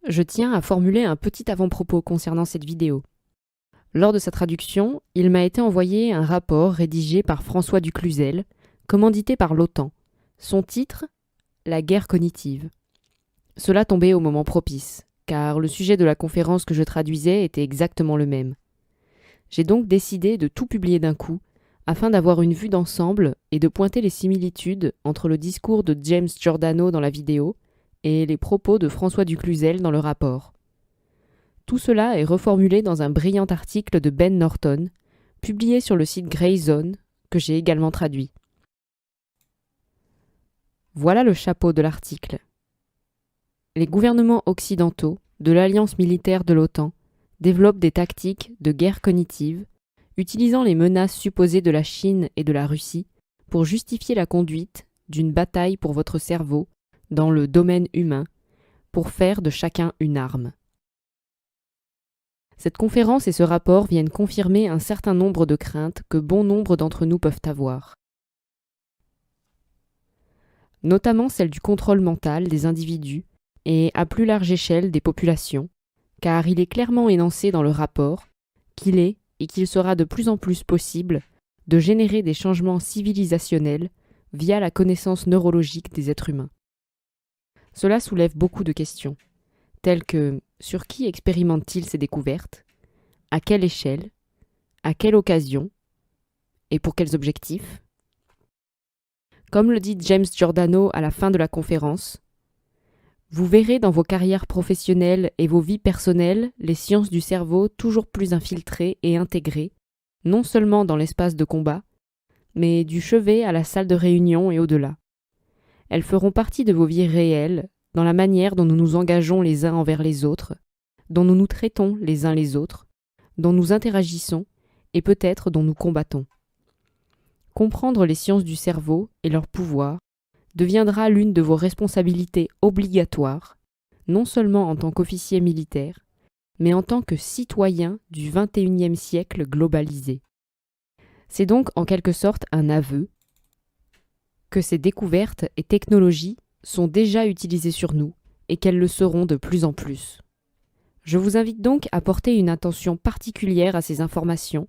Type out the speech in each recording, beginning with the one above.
je tiens à formuler un petit avant-propos concernant cette vidéo. Lors de sa traduction, il m'a été envoyé un rapport rédigé par François Ducluzel, commandité par l'OTAN. Son titre, La guerre cognitive. Cela tombait au moment propice, car le sujet de la conférence que je traduisais était exactement le même. J'ai donc décidé de tout publier d'un coup, afin d'avoir une vue d'ensemble et de pointer les similitudes entre le discours de James Giordano dans la vidéo et les propos de François Ducluzel dans le rapport. Tout cela est reformulé dans un brillant article de Ben Norton, publié sur le site Grey Zone, que j'ai également traduit. Voilà le chapeau de l'article. Les gouvernements occidentaux de l'alliance militaire de l'OTAN développent des tactiques de guerre cognitive, utilisant les menaces supposées de la Chine et de la Russie pour justifier la conduite d'une bataille pour votre cerveau dans le domaine humain, pour faire de chacun une arme. Cette conférence et ce rapport viennent confirmer un certain nombre de craintes que bon nombre d'entre nous peuvent avoir. Notamment celle du contrôle mental des individus et à plus large échelle des populations, car il est clairement énoncé dans le rapport qu'il est et qu'il sera de plus en plus possible de générer des changements civilisationnels via la connaissance neurologique des êtres humains. Cela soulève beaucoup de questions, telles que sur qui expérimente-t-il ces découvertes, à quelle échelle, à quelle occasion et pour quels objectifs. Comme le dit James Giordano à la fin de la conférence, vous verrez dans vos carrières professionnelles et vos vies personnelles les sciences du cerveau toujours plus infiltrées et intégrées, non seulement dans l'espace de combat, mais du chevet à la salle de réunion et au-delà. Elles feront partie de vos vies réelles, dans la manière dont nous nous engageons les uns envers les autres, dont nous nous traitons les uns les autres, dont nous interagissons et peut-être dont nous combattons. Comprendre les sciences du cerveau et leur pouvoir deviendra l'une de vos responsabilités obligatoires, non seulement en tant qu'officier militaire, mais en tant que citoyen du XXIe siècle globalisé. C'est donc en quelque sorte un aveu que ces découvertes et technologies sont déjà utilisées sur nous et qu'elles le seront de plus en plus. Je vous invite donc à porter une attention particulière à ces informations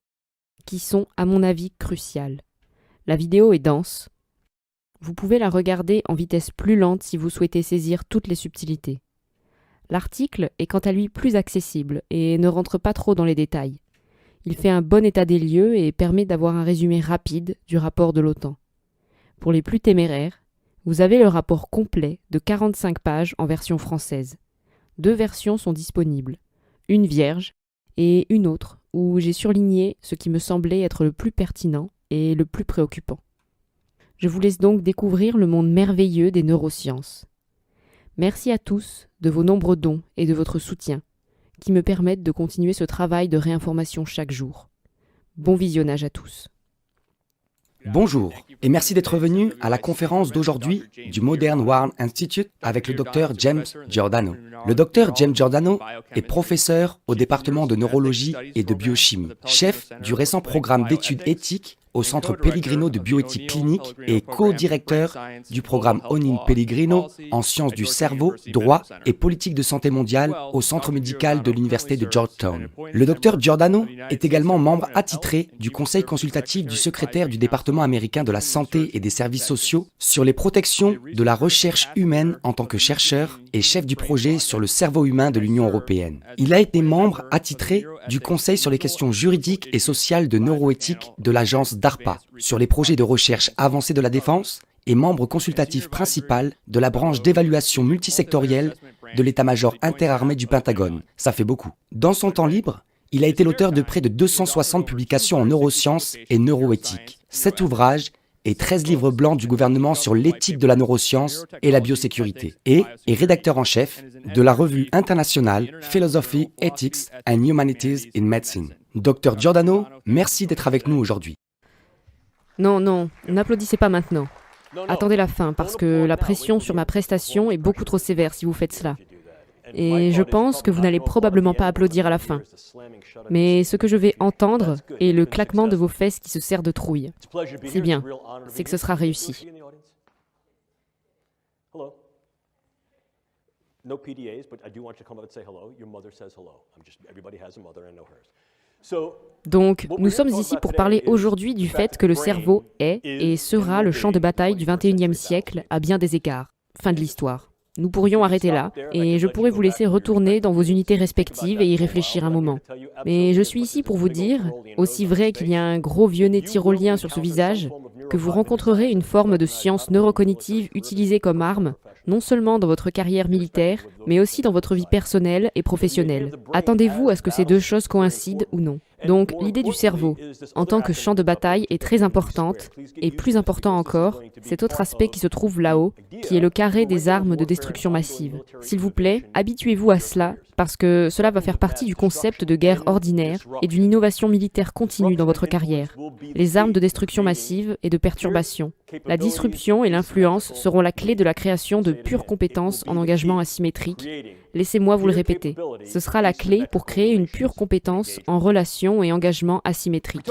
qui sont, à mon avis, cruciales. La vidéo est dense. Vous pouvez la regarder en vitesse plus lente si vous souhaitez saisir toutes les subtilités. L'article est quant à lui plus accessible et ne rentre pas trop dans les détails. Il fait un bon état des lieux et permet d'avoir un résumé rapide du rapport de l'OTAN. Pour les plus téméraires, vous avez le rapport complet de 45 pages en version française. 2 versions sont disponibles, une vierge et une autre où j'ai surligné ce qui me semblait être le plus pertinent et le plus préoccupant. Je vous laisse donc découvrir le monde merveilleux des neurosciences. Merci à tous de vos nombreux dons et de votre soutien, qui me permettent de continuer ce travail de réinformation chaque jour. Bon visionnage à tous. Bonjour et merci d'être venu à la conférence d'aujourd'hui du Modern World Institute avec le Dr James Giordano. Le Dr James Giordano est professeur au département de neurologie et de biochimie, chef du récent programme d'études éthiques au Centre Pellegrino de bioéthique clinique et co-directeur du programme Onin Pellegrino en sciences du cerveau, droit et politique de santé mondiale au Centre médical de l'Université de Georgetown. Le Dr Giordano est également membre attitré du conseil consultatif du secrétaire du département américain de la santé et des services sociaux sur les protections de la recherche humaine en tant que chercheur et chef du projet sur le cerveau humain de l'Union européenne. Il a été membre attitré du conseil sur les questions juridiques et sociales de neuroéthique de l'agence DARPA sur les projets de recherche avancée de la défense et membre consultatif principal de la branche d'évaluation multisectorielle de l'état-major interarmé du Pentagone. Ça fait beaucoup. Dans son temps libre, il a été l'auteur de près de 260 publications en neurosciences et neuroéthique. 7 ouvrages et 13 livres blancs du gouvernement sur l'éthique de la neuroscience et la biosécurité, et est rédacteur en chef de la revue internationale Philosophy, Ethics and Humanities in Medicine. Dr Giordano, merci d'être avec nous aujourd'hui. Non, n'applaudissez pas maintenant. Attendez la fin, parce que la pression sur ma prestation est beaucoup trop sévère si vous faites cela. Et je pense que vous n'allez probablement pas applaudir à la fin. Mais ce que je vais entendre est le claquement de vos fesses qui se serrent de trouille. C'est bien, c'est que ce sera réussi. No PDAs, but I do want you to come up and say hello. Your mother says hello. Everybody has a mother, I know hers. So, Donc, nous sommes ici pour parler aujourd'hui du fait que le cerveau est et sera le champ de bataille du XXIe siècle à bien des égards. Fin de l'histoire. Nous pourrions arrêter là, et je pourrais vous laisser retourner dans vos unités respectives et y réfléchir un moment. Mais je suis ici pour vous dire, aussi vrai qu'il y a un gros vieux nez tyrolien sur ce visage, que vous rencontrerez une forme de science neurocognitive utilisée comme arme, non seulement dans votre carrière militaire, mais aussi dans votre vie personnelle et professionnelle. Attendez-vous à ce que ces deux choses coïncident ou non. Donc, l'idée du cerveau, en tant que champ de bataille, est très importante, et plus important encore, cet autre aspect qui se trouve là-haut, qui est le carré des armes de destruction massive. S'il vous plaît, habituez-vous à cela, parce que cela va faire partie du concept de guerre ordinaire et d'une innovation militaire continue dans votre carrière. Les armes de destruction massive et de perturbation. La disruption et l'influence seront la clé de la création de pures compétences en engagement asymétrique. Laissez-moi vous le répéter. Ce sera la clé pour créer une pure compétence en relation et engagement asymétrique.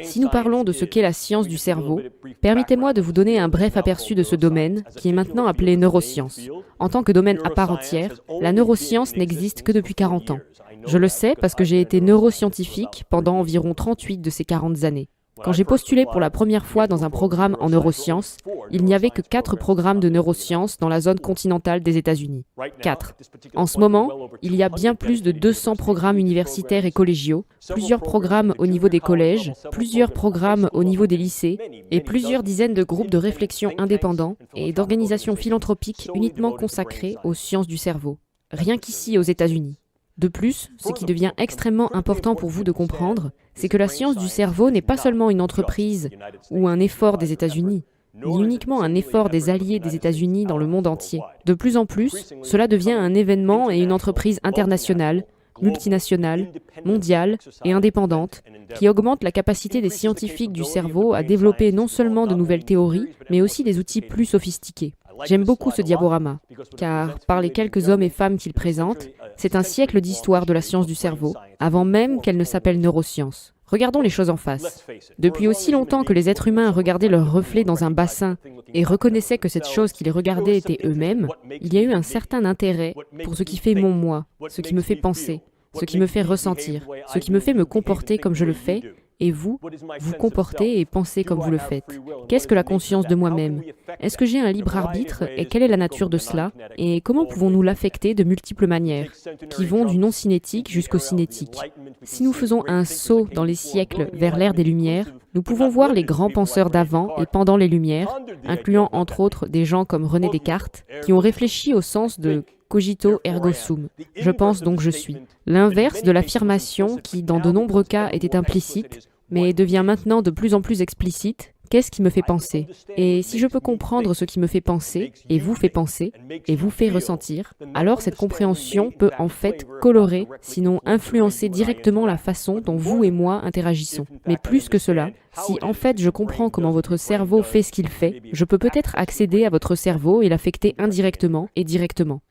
Si nous parlons de ce qu'est la science du cerveau, permettez-moi de vous donner un bref aperçu de ce domaine, qui est maintenant appelé neurosciences. En tant que domaine à part entière, la neuroscience n'existe que depuis 40 ans. Je le sais parce que j'ai été neuroscientifique pendant environ 38 de ces 40 années. Quand j'ai postulé pour la première fois dans un programme en neurosciences, il n'y avait que 4 programmes de neurosciences dans la zone continentale des États-Unis. 4. En ce moment, il y a bien plus de 200 programmes universitaires et collégiaux, plusieurs programmes au niveau des collèges, plusieurs programmes au niveau des lycées, et plusieurs dizaines de groupes de réflexion indépendants et d'organisations philanthropiques uniquement consacrées aux sciences du cerveau. Rien qu'ici aux États-Unis. De plus, ce qui devient extrêmement important pour vous de comprendre, c'est que la science du cerveau n'est pas seulement une entreprise ou un effort des États-Unis, ni uniquement un effort des alliés des États-Unis dans le monde entier. De plus en plus, cela devient un événement et une entreprise internationale, multinationale, mondiale et indépendante, qui augmente la capacité des scientifiques du cerveau à développer non seulement de nouvelles théories, mais aussi des outils plus sophistiqués. J'aime beaucoup ce diaporama, car par les quelques hommes et femmes qu'il présente, c'est un siècle d'histoire de la science du cerveau, avant même qu'elle ne s'appelle neuroscience. Regardons les choses en face. Depuis aussi longtemps que les êtres humains regardaient leur reflet dans un bassin et reconnaissaient que cette chose qui les regardait était eux-mêmes, il y a eu un certain intérêt pour ce qui fait mon moi, ce qui me fait penser, ce qui me fait ressentir, ce qui me fait me comporter comme je le fais, et vous, vous comportez et pensez comme vous le faites. Qu'est-ce que la conscience de moi-même? Est-ce que j'ai un libre arbitre et quelle est la nature de cela? Et comment pouvons-nous l'affecter de multiples manières, qui vont du non-cinétique jusqu'au cinétique? Si nous faisons un saut dans les siècles vers l'ère des Lumières, nous pouvons voir les grands penseurs d'avant et pendant les Lumières, incluant entre autres des gens comme René Descartes, qui ont réfléchi au sens de cogito ergo sum. Je pense donc je suis. L'inverse de l'affirmation qui, dans de nombreux cas, était implicite, mais devient maintenant de plus en plus explicite. Qu'est-ce qui me fait penser? Et si je peux comprendre ce qui me fait penser, et vous fait penser, et vous fait ressentir, alors cette compréhension peut en fait colorer, sinon influencer directement la façon dont vous et moi interagissons. Mais plus que cela, si en fait je comprends comment votre cerveau fait ce qu'il fait, je peux peut-être accéder à votre cerveau et l'affecter indirectement et directement.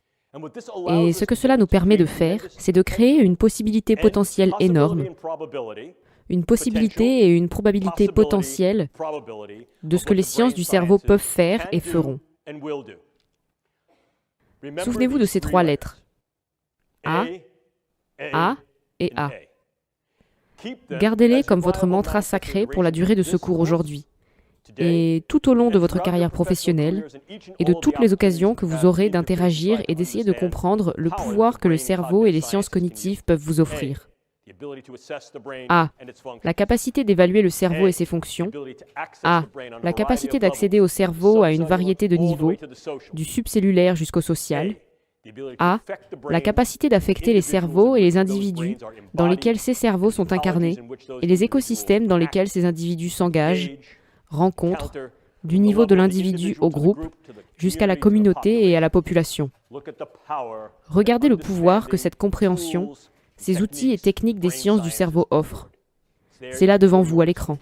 Et ce que cela nous permet de faire, c'est de créer une possibilité potentielle énorme, une possibilité et une probabilité potentielle de ce que les sciences du cerveau peuvent faire et feront. Souvenez-vous de ces 3 lettres. A et A. Gardez-les comme votre mantra sacré pour la durée de ce cours aujourd'hui, et tout au long de votre carrière professionnelle, et de toutes les occasions que vous aurez d'interagir et d'essayer de comprendre le pouvoir que le cerveau et les sciences cognitives peuvent vous offrir. A. La capacité d'évaluer le cerveau et ses fonctions. A. La capacité d'accéder au cerveau à une variété de niveaux, du subcellulaire jusqu'au social. A. La capacité d'affecter les cerveaux et les individus dans lesquels ces cerveaux sont incarnés et les écosystèmes dans lesquels ces individus s'engagent, rencontrent, du niveau de l'individu au groupe, jusqu'à la communauté et à la population. Regardez le pouvoir que cette compréhension, ces outils et techniques des sciences du cerveau offrent. C'est là devant vous, à l'écran.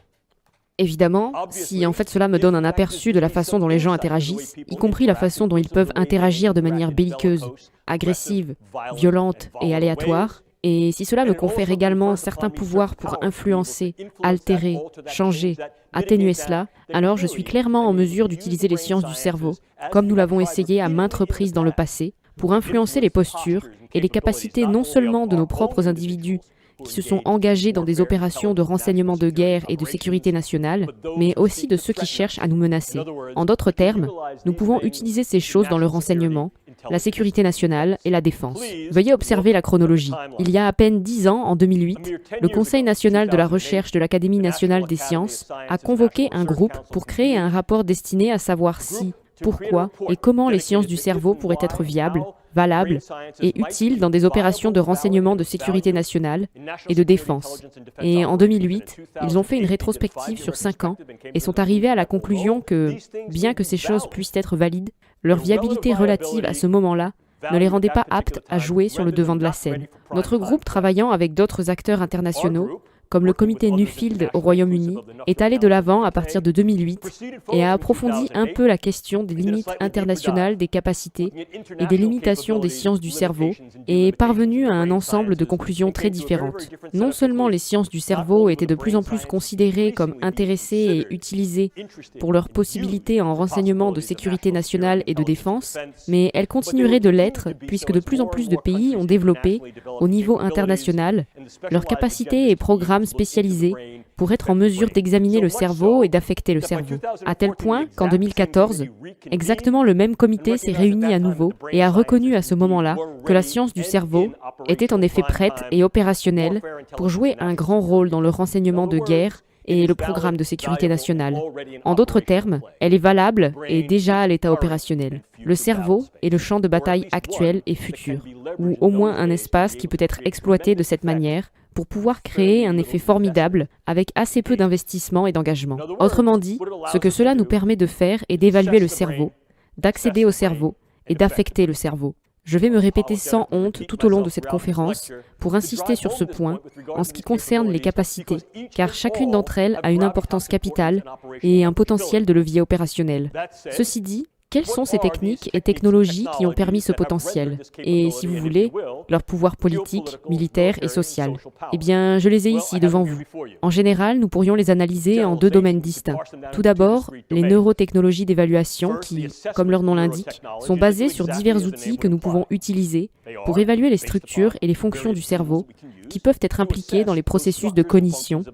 Évidemment, si en fait cela me donne un aperçu de la façon dont les gens interagissent, y compris la façon dont ils peuvent interagir de manière belliqueuse, agressive, violente et aléatoire, et si cela me confère également certains pouvoirs pour influencer, altérer, changer, atténuer cela, alors je suis clairement en mesure d'utiliser les sciences du cerveau, comme nous l'avons essayé à maintes reprises dans le passé, pour influencer les postures et les capacités non seulement de nos propres individus qui se sont engagés dans des opérations de renseignement de guerre et de sécurité nationale, mais aussi de ceux qui cherchent à nous menacer. En d'autres termes, nous pouvons utiliser ces choses dans le renseignement, la sécurité nationale et la défense. Veuillez observer la chronologie. Il y a à peine 10 ans, en 2008, le Conseil national de la recherche de l'Académie nationale des sciences a convoqué un groupe pour créer un rapport destiné à savoir si, pourquoi et comment les sciences du cerveau pourraient être viables, valables et utiles dans des opérations de renseignement de sécurité nationale et de défense. Et en 2008, ils ont fait une rétrospective sur 5 ans et sont arrivés à la conclusion que, bien que ces choses puissent être valides, leur viabilité relative à ce moment-là ne les rendait pas aptes à jouer sur le devant de la scène. Notre groupe, travaillant avec d'autres acteurs internationaux, comme le comité Nuffield au Royaume-Uni, est allé de l'avant à partir de 2008 et a approfondi un peu la question des limites internationales des capacités et des limitations des sciences du cerveau et est parvenu à un ensemble de conclusions très différentes. Non seulement les sciences du cerveau étaient de plus en plus considérées comme intéressées et utilisées pour leurs possibilités en renseignement de sécurité nationale et de défense, mais elles continueraient de l'être puisque de plus en plus de pays ont développé, au niveau international, leurs capacités et programmes spécialisés pour être en mesure d'examiner le cerveau et d'affecter le cerveau. À tel point qu'en 2014, exactement le même comité s'est réuni à nouveau et a reconnu à ce moment-là que la science du cerveau était en effet prête et opérationnelle pour jouer un grand rôle dans le renseignement de guerre et le programme de sécurité nationale. En d'autres termes, elle est valable et déjà à l'état opérationnel. Le cerveau est le champ de bataille actuel et futur, ou au moins un espace qui peut être exploité de cette manière pour pouvoir créer un effet formidable avec assez peu d'investissement et d'engagement. Autrement dit, ce que cela nous permet de faire est d'évaluer le cerveau, d'accéder au cerveau et d'affecter le cerveau. Je vais me répéter sans honte tout au long de cette conférence pour insister sur ce point en ce qui concerne les capacités, car chacune d'entre elles a une importance capitale et un potentiel de levier opérationnel. Ceci dit, quelles sont ces techniques et technologies qui ont permis ce potentiel et, si vous voulez, leur pouvoir politique, militaire et social? Eh bien, je les ai ici devant vous. En général, nous pourrions les analyser en 2 domaines distincts. Tout d'abord, les neurotechnologies d'évaluation qui, comme leur nom l'indique, sont basées sur divers outils que nous pouvons utiliser pour évaluer les structures et les fonctions du cerveau qui peuvent être impliqués dans les processus de cognition,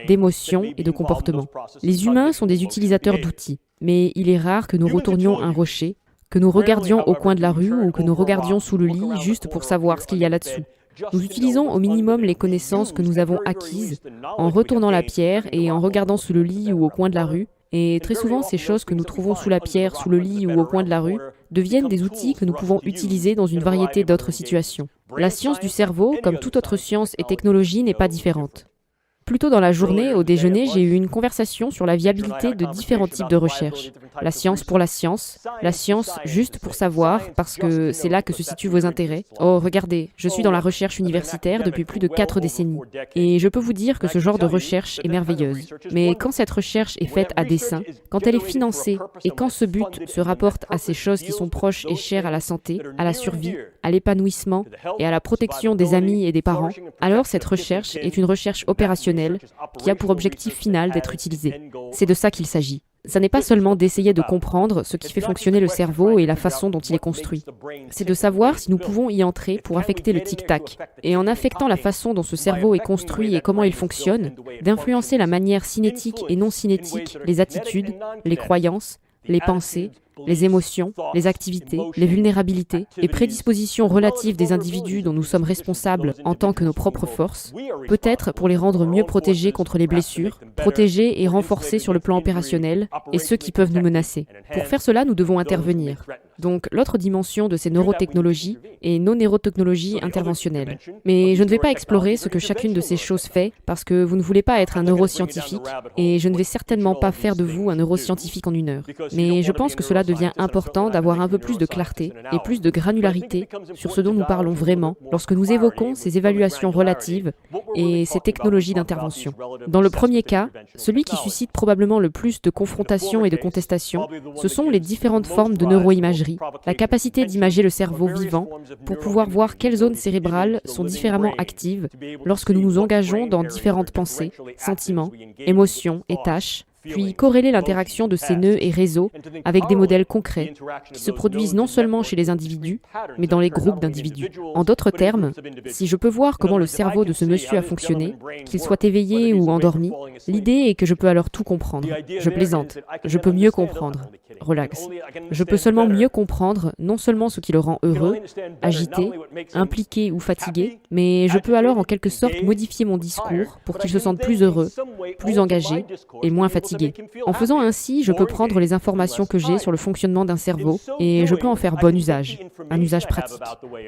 d'émotion et de comportement. Les humains sont des utilisateurs d'outils. Mais il est rare que nous retournions un rocher, que nous regardions au coin de la rue ou que nous regardions sous le lit juste pour savoir ce qu'il y a là-dessous. Nous utilisons au minimum les connaissances que nous avons acquises en retournant la pierre et en regardant sous le lit ou au coin de la rue. Et très souvent, ces choses que nous trouvons sous la pierre, sous le lit ou au coin de la rue deviennent des outils que nous pouvons utiliser dans une variété d'autres situations. La science du cerveau, comme toute autre science et technologie, n'est pas différente. Plus tôt dans la journée, au déjeuner, j'ai eu une conversation sur la viabilité de différents types de recherches. La science juste pour savoir, parce que c'est là que se situent vos intérêts. Oh, regardez, je suis dans la recherche universitaire depuis plus de 4 décennies. Et je peux vous dire que ce genre de recherche est merveilleuse. Mais quand cette recherche est faite à dessein, quand elle est financée, et quand ce but se rapporte à ces choses qui sont proches et chères à la santé, à la survie, à l'épanouissement et à la protection des amis et des parents, alors cette recherche est une recherche opérationnelle qui a pour objectif final d'être utilisée. C'est de ça qu'il s'agit. Ça n'est pas seulement d'essayer de comprendre ce qui fait fonctionner le cerveau et la façon dont il est construit. C'est de savoir si nous pouvons y entrer pour affecter le tic-tac. Et en affectant la façon dont ce cerveau est construit et comment il fonctionne, d'influencer la manière cinétique et non cinétique, les attitudes, les croyances, les pensées, les émotions, les activités, les vulnérabilités et prédispositions relatives des individus dont nous sommes responsables en tant que nos propres forces, peut-être pour les rendre mieux protégés contre les blessures, protégés et renforcés sur le plan opérationnel et ceux qui peuvent nous menacer. Pour faire cela, nous devons intervenir. Donc, l'autre dimension de ces neurotechnologies est nos neurotechnologies interventionnelles. Mais je ne vais pas explorer ce que chacune de ces choses fait parce que vous ne voulez pas être un neuroscientifique et je ne vais certainement pas faire de vous un neuroscientifique en 1 heure. Mais je pense que cela devient important d'avoir un peu plus de clarté et plus de granularité sur ce dont nous parlons vraiment lorsque nous évoquons ces évaluations relatives et ces technologies d'intervention. Dans le premier cas, celui qui suscite probablement le plus de confrontation et de contestation, ce sont les différentes formes de neuroimagerie, la capacité d'imager le cerveau vivant pour pouvoir voir quelles zones cérébrales sont différemment actives lorsque nous nous engageons dans différentes pensées, sentiments, émotions et tâches, puis corréler l'interaction de ces nœuds et réseaux avec des modèles concrets qui se produisent non seulement chez les individus, mais dans les groupes d'individus. En d'autres termes, si je peux voir comment le cerveau de ce monsieur a fonctionné, qu'il soit éveillé ou endormi, l'idée est que je peux alors tout comprendre. Je plaisante. Je peux mieux comprendre. Relax. Je peux seulement mieux comprendre non seulement ce qui le rend heureux, agité, impliqué ou fatigué, mais je peux alors en quelque sorte modifier mon discours pour qu'il se sente plus heureux, plus engagé et moins fatigué. En faisant ainsi, je peux prendre les informations que j'ai sur le fonctionnement d'un cerveau et je peux en faire bon usage, un usage pratique.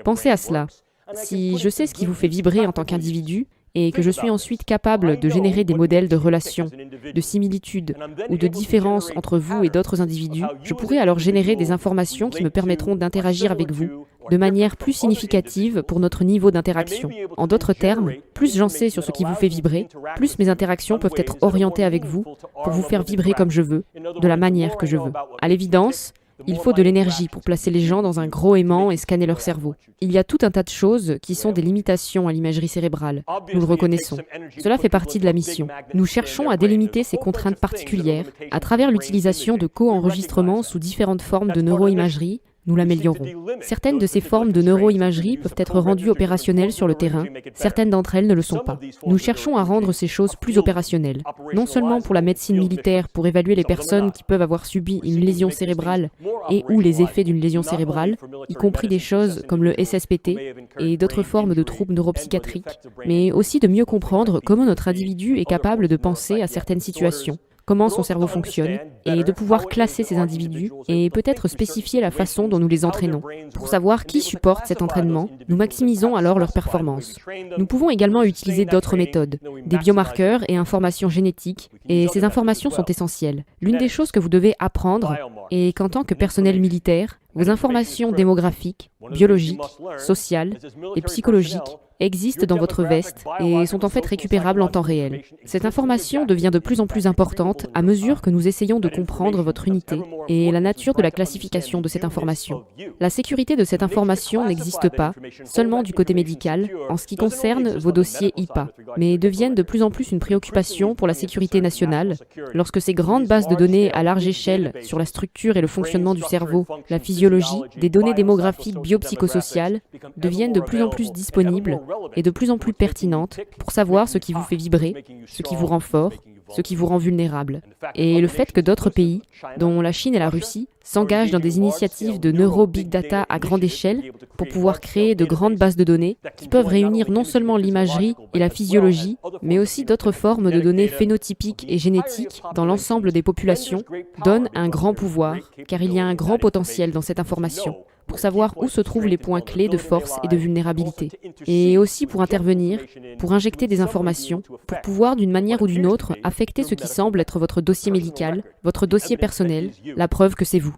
Pensez à cela. Si je sais ce qui vous fait vibrer en tant qu'individu, et que je suis ensuite capable de générer des modèles de relations, de similitudes ou de différences entre vous et d'autres individus, je pourrai alors générer des informations qui me permettront d'interagir avec vous de manière plus significative pour notre niveau d'interaction. En d'autres termes, plus j'en sais sur ce qui vous fait vibrer, plus mes interactions peuvent être orientées avec vous pour vous faire vibrer comme je veux, de la manière que je veux. À l'évidence, il faut de l'énergie pour placer les gens dans un gros aimant et scanner leur cerveau. Il y a tout un tas de choses qui sont des limitations à l'imagerie cérébrale. Nous le reconnaissons. Cela fait partie de la mission. Nous cherchons à délimiter ces contraintes particulières à travers l'utilisation de co-enregistrements sous différentes formes de neuroimagerie. Nous l'améliorons. Certaines de ces formes de neuroimagerie peuvent être rendues opérationnelles sur le terrain, certaines d'entre elles ne le sont pas. Nous cherchons à rendre ces choses plus opérationnelles, non seulement pour la médecine militaire, pour évaluer les personnes qui peuvent avoir subi une lésion cérébrale et ou les effets d'une lésion cérébrale, y compris des choses comme le SSPT et d'autres formes de troubles neuropsychiatriques, mais aussi de mieux comprendre comment notre individu est capable de penser à certaines situations, comment son cerveau fonctionne, et de pouvoir classer ces individus et peut-être spécifier la façon dont nous les entraînons. Pour savoir qui supporte cet entraînement, nous maximisons alors leur performance. Nous pouvons également utiliser d'autres méthodes, des biomarqueurs et informations génétiques, et ces informations sont essentielles. L'une des choses que vous devez apprendre est qu'en tant que personnel militaire, vos informations démographiques, biologiques, sociales et psychologiques existent dans votre veste et sont en fait récupérables en temps réel. Cette information devient de plus en plus importante à mesure que nous essayons de comprendre votre unité et la nature de la classification de cette information. La sécurité de cette information n'existe pas seulement du côté médical en ce qui concerne vos dossiers IPA, mais deviennent de plus en plus une préoccupation pour la sécurité nationale lorsque ces grandes bases de données à large échelle sur la structure et le fonctionnement du cerveau, la physiologie, des données démographiques biopsychosociales deviennent de plus en plus disponibles et de plus en plus pertinentes pour savoir ce qui vous fait vibrer, ce qui vous rend fort, ce qui vous rend vulnérable. Et le fait que d'autres pays, dont la Chine et la Russie, s'engagent dans des initiatives de neuro-big data à grande échelle pour pouvoir créer de grandes bases de données qui peuvent réunir non seulement l'imagerie et la physiologie, mais aussi d'autres formes de données phénotypiques et génétiques dans l'ensemble des populations, donne un grand pouvoir, car il y a un grand potentiel dans cette information, pour savoir où se trouvent les points clés de force et de vulnérabilité, et aussi pour intervenir, pour injecter des informations, pour pouvoir d'une manière ou d'une autre affecter ce qui semble être votre dossier médical, votre dossier personnel, la preuve que c'est vous.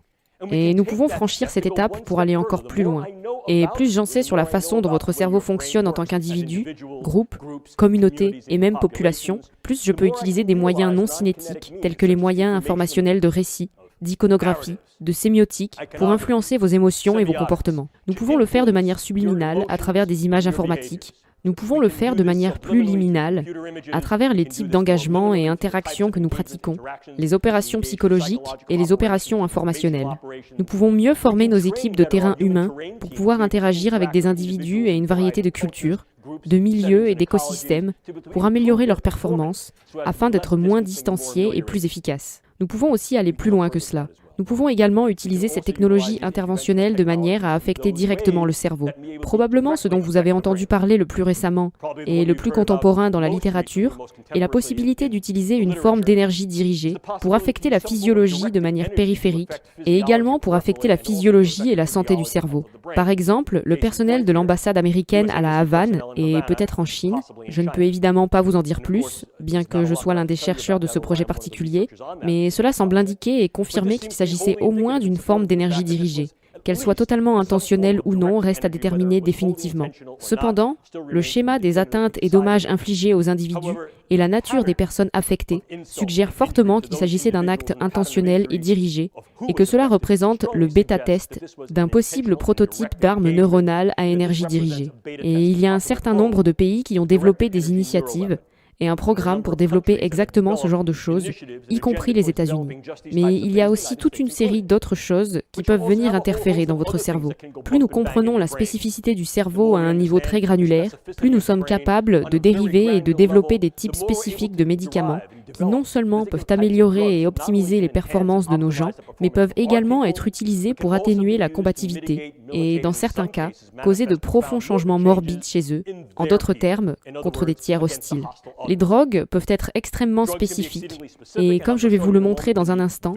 Et nous pouvons franchir cette étape pour aller encore plus loin. Et plus j'en sais sur la façon dont votre cerveau fonctionne en tant qu'individu, groupe, communauté et même population, plus je peux utiliser des moyens non cinétiques, tels que les moyens informationnels de récit, d'iconographie, de sémiotique, pour influencer vos émotions et vos comportements. Nous pouvons le faire de manière subliminale à travers des images informatiques. Nous pouvons le faire de manière plus liminale à travers les types d'engagement et interactions que nous pratiquons, les opérations psychologiques et les opérations informationnelles. Nous pouvons mieux former nos équipes de terrain humain pour pouvoir interagir avec des individus et une variété de cultures, de milieux et d'écosystèmes pour améliorer leur performance afin d'être moins distanciés et plus efficaces. Nous pouvons aussi aller plus loin que cela. Nous pouvons également utiliser cette technologie interventionnelle de manière à affecter directement le cerveau. Probablement ce dont vous avez entendu parler le plus récemment et le plus contemporain dans la littérature est la possibilité d'utiliser une forme d'énergie dirigée pour affecter la physiologie de manière périphérique et également pour affecter la physiologie et la santé du cerveau. Par exemple, le personnel de l'ambassade américaine à la Havane et peut-être en Chine, je ne peux évidemment pas vous en dire plus, bien que je sois l'un des chercheurs de ce projet particulier, mais cela semble indiquer et confirmer qu'il s'agissait au moins d'une forme d'énergie dirigée. Qu'elle soit totalement intentionnelle ou non reste à déterminer définitivement. Cependant, le schéma des atteintes et dommages infligés aux individus et la nature des personnes affectées suggèrent fortement qu'il s'agissait d'un acte intentionnel et dirigé, et que cela représente le bêta-test d'un possible prototype d'arme neuronale à énergie dirigée. Et il y a un certain nombre de pays qui ont développé des initiatives et un programme pour développer exactement ce genre de choses, y compris les États-Unis. Mais il y a aussi toute une série d'autres choses qui peuvent venir interférer dans votre cerveau. Plus nous comprenons la spécificité du cerveau à un niveau très granulaire, plus nous sommes capables de dériver et de développer des types spécifiques de médicaments qui non seulement peuvent améliorer et optimiser les performances de nos gens, mais peuvent également être utilisés pour atténuer la combativité et, dans certains cas, causer de profonds changements morbides chez eux, en d'autres termes, contre des tiers hostiles. Les drogues peuvent être extrêmement spécifiques et, comme je vais vous le montrer dans un instant,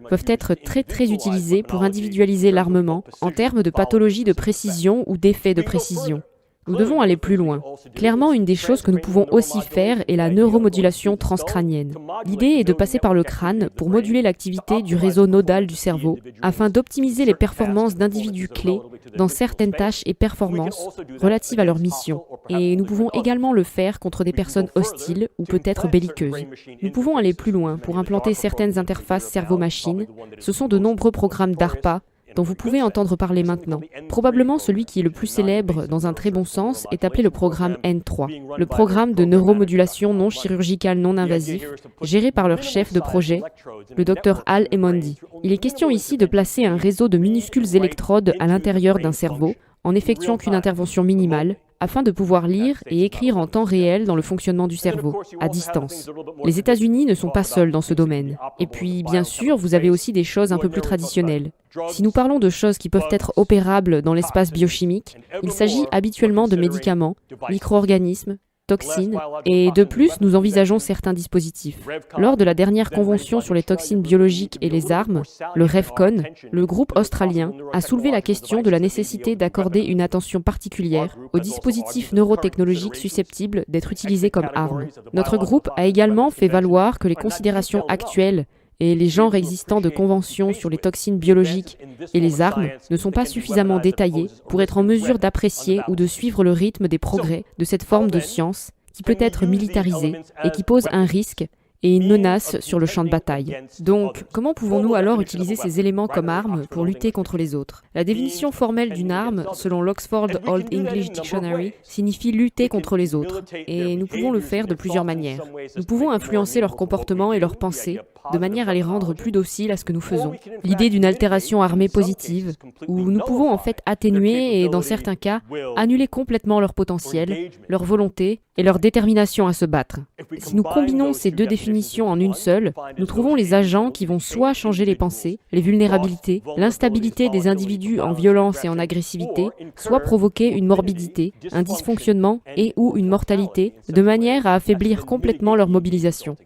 peuvent être très utilisées pour individualiser l'armement en termes de pathologie de précision ou d'effets de précision. Nous devons aller plus loin. Clairement, une des choses que nous pouvons aussi faire est la neuromodulation transcrânienne. L'idée est de passer par le crâne pour moduler l'activité du réseau nodal du cerveau afin d'optimiser les performances d'individus clés dans certaines tâches et performances relatives à leur mission. Et nous pouvons également le faire contre des personnes hostiles ou peut-être belliqueuses. Nous pouvons aller plus loin pour implanter certaines interfaces cerveau-machine. Ce sont de nombreux programmes DARPA dont vous pouvez entendre parler maintenant. Probablement celui qui est le plus célèbre dans un très bon sens est appelé le programme N3, le programme de neuromodulation non chirurgicale non invasif, géré par leur chef de projet, le Dr Al Emondi. Il est question ici de placer un réseau de minuscules électrodes à l'intérieur d'un cerveau, en effectuant qu'une intervention minimale, afin de pouvoir lire et écrire en temps réel dans le fonctionnement du cerveau, à distance. Les États-Unis ne sont pas seuls dans ce domaine. Et puis, bien sûr, vous avez aussi des choses un peu plus traditionnelles. Si nous parlons de choses qui peuvent être opérables dans l'espace biochimique, il s'agit habituellement de médicaments, micro-organismes, toxines, et de plus, nous envisageons certains dispositifs. Lors de la dernière convention sur les toxines biologiques et les armes, le REVCON, le groupe australien a soulevé la question de la nécessité d'accorder une attention particulière aux dispositifs neurotechnologiques susceptibles d'être utilisés comme armes. Notre groupe a également fait valoir que les considérations actuelles et les genres existants de conventions sur les toxines biologiques et les armes ne sont pas suffisamment détaillés pour être en mesure d'apprécier ou de suivre le rythme des progrès de cette forme de science qui peut être militarisée et qui pose un risque et une menace sur le champ de bataille. Donc, comment pouvons-nous alors utiliser ces éléments comme armes pour lutter contre les autres? La définition formelle d'une arme, selon l'Oxford Old English Dictionary, signifie lutter contre les autres. Et nous pouvons le faire de plusieurs manières. Nous pouvons influencer leur comportement et leurs pensées, de manière à les rendre plus dociles à ce que nous faisons. L'idée d'une altération armée positive, où nous pouvons en fait atténuer et, dans certains cas, annuler complètement leur potentiel, leur volonté et leur détermination à se battre. Si nous combinons ces deux définitions en une seule, nous trouvons les agents qui vont soit changer les pensées, les vulnérabilités, l'instabilité des individus en violence et en agressivité, soit provoquer une morbidité, un dysfonctionnement et ou une mortalité, de manière à affaiblir complètement leur mobilisation.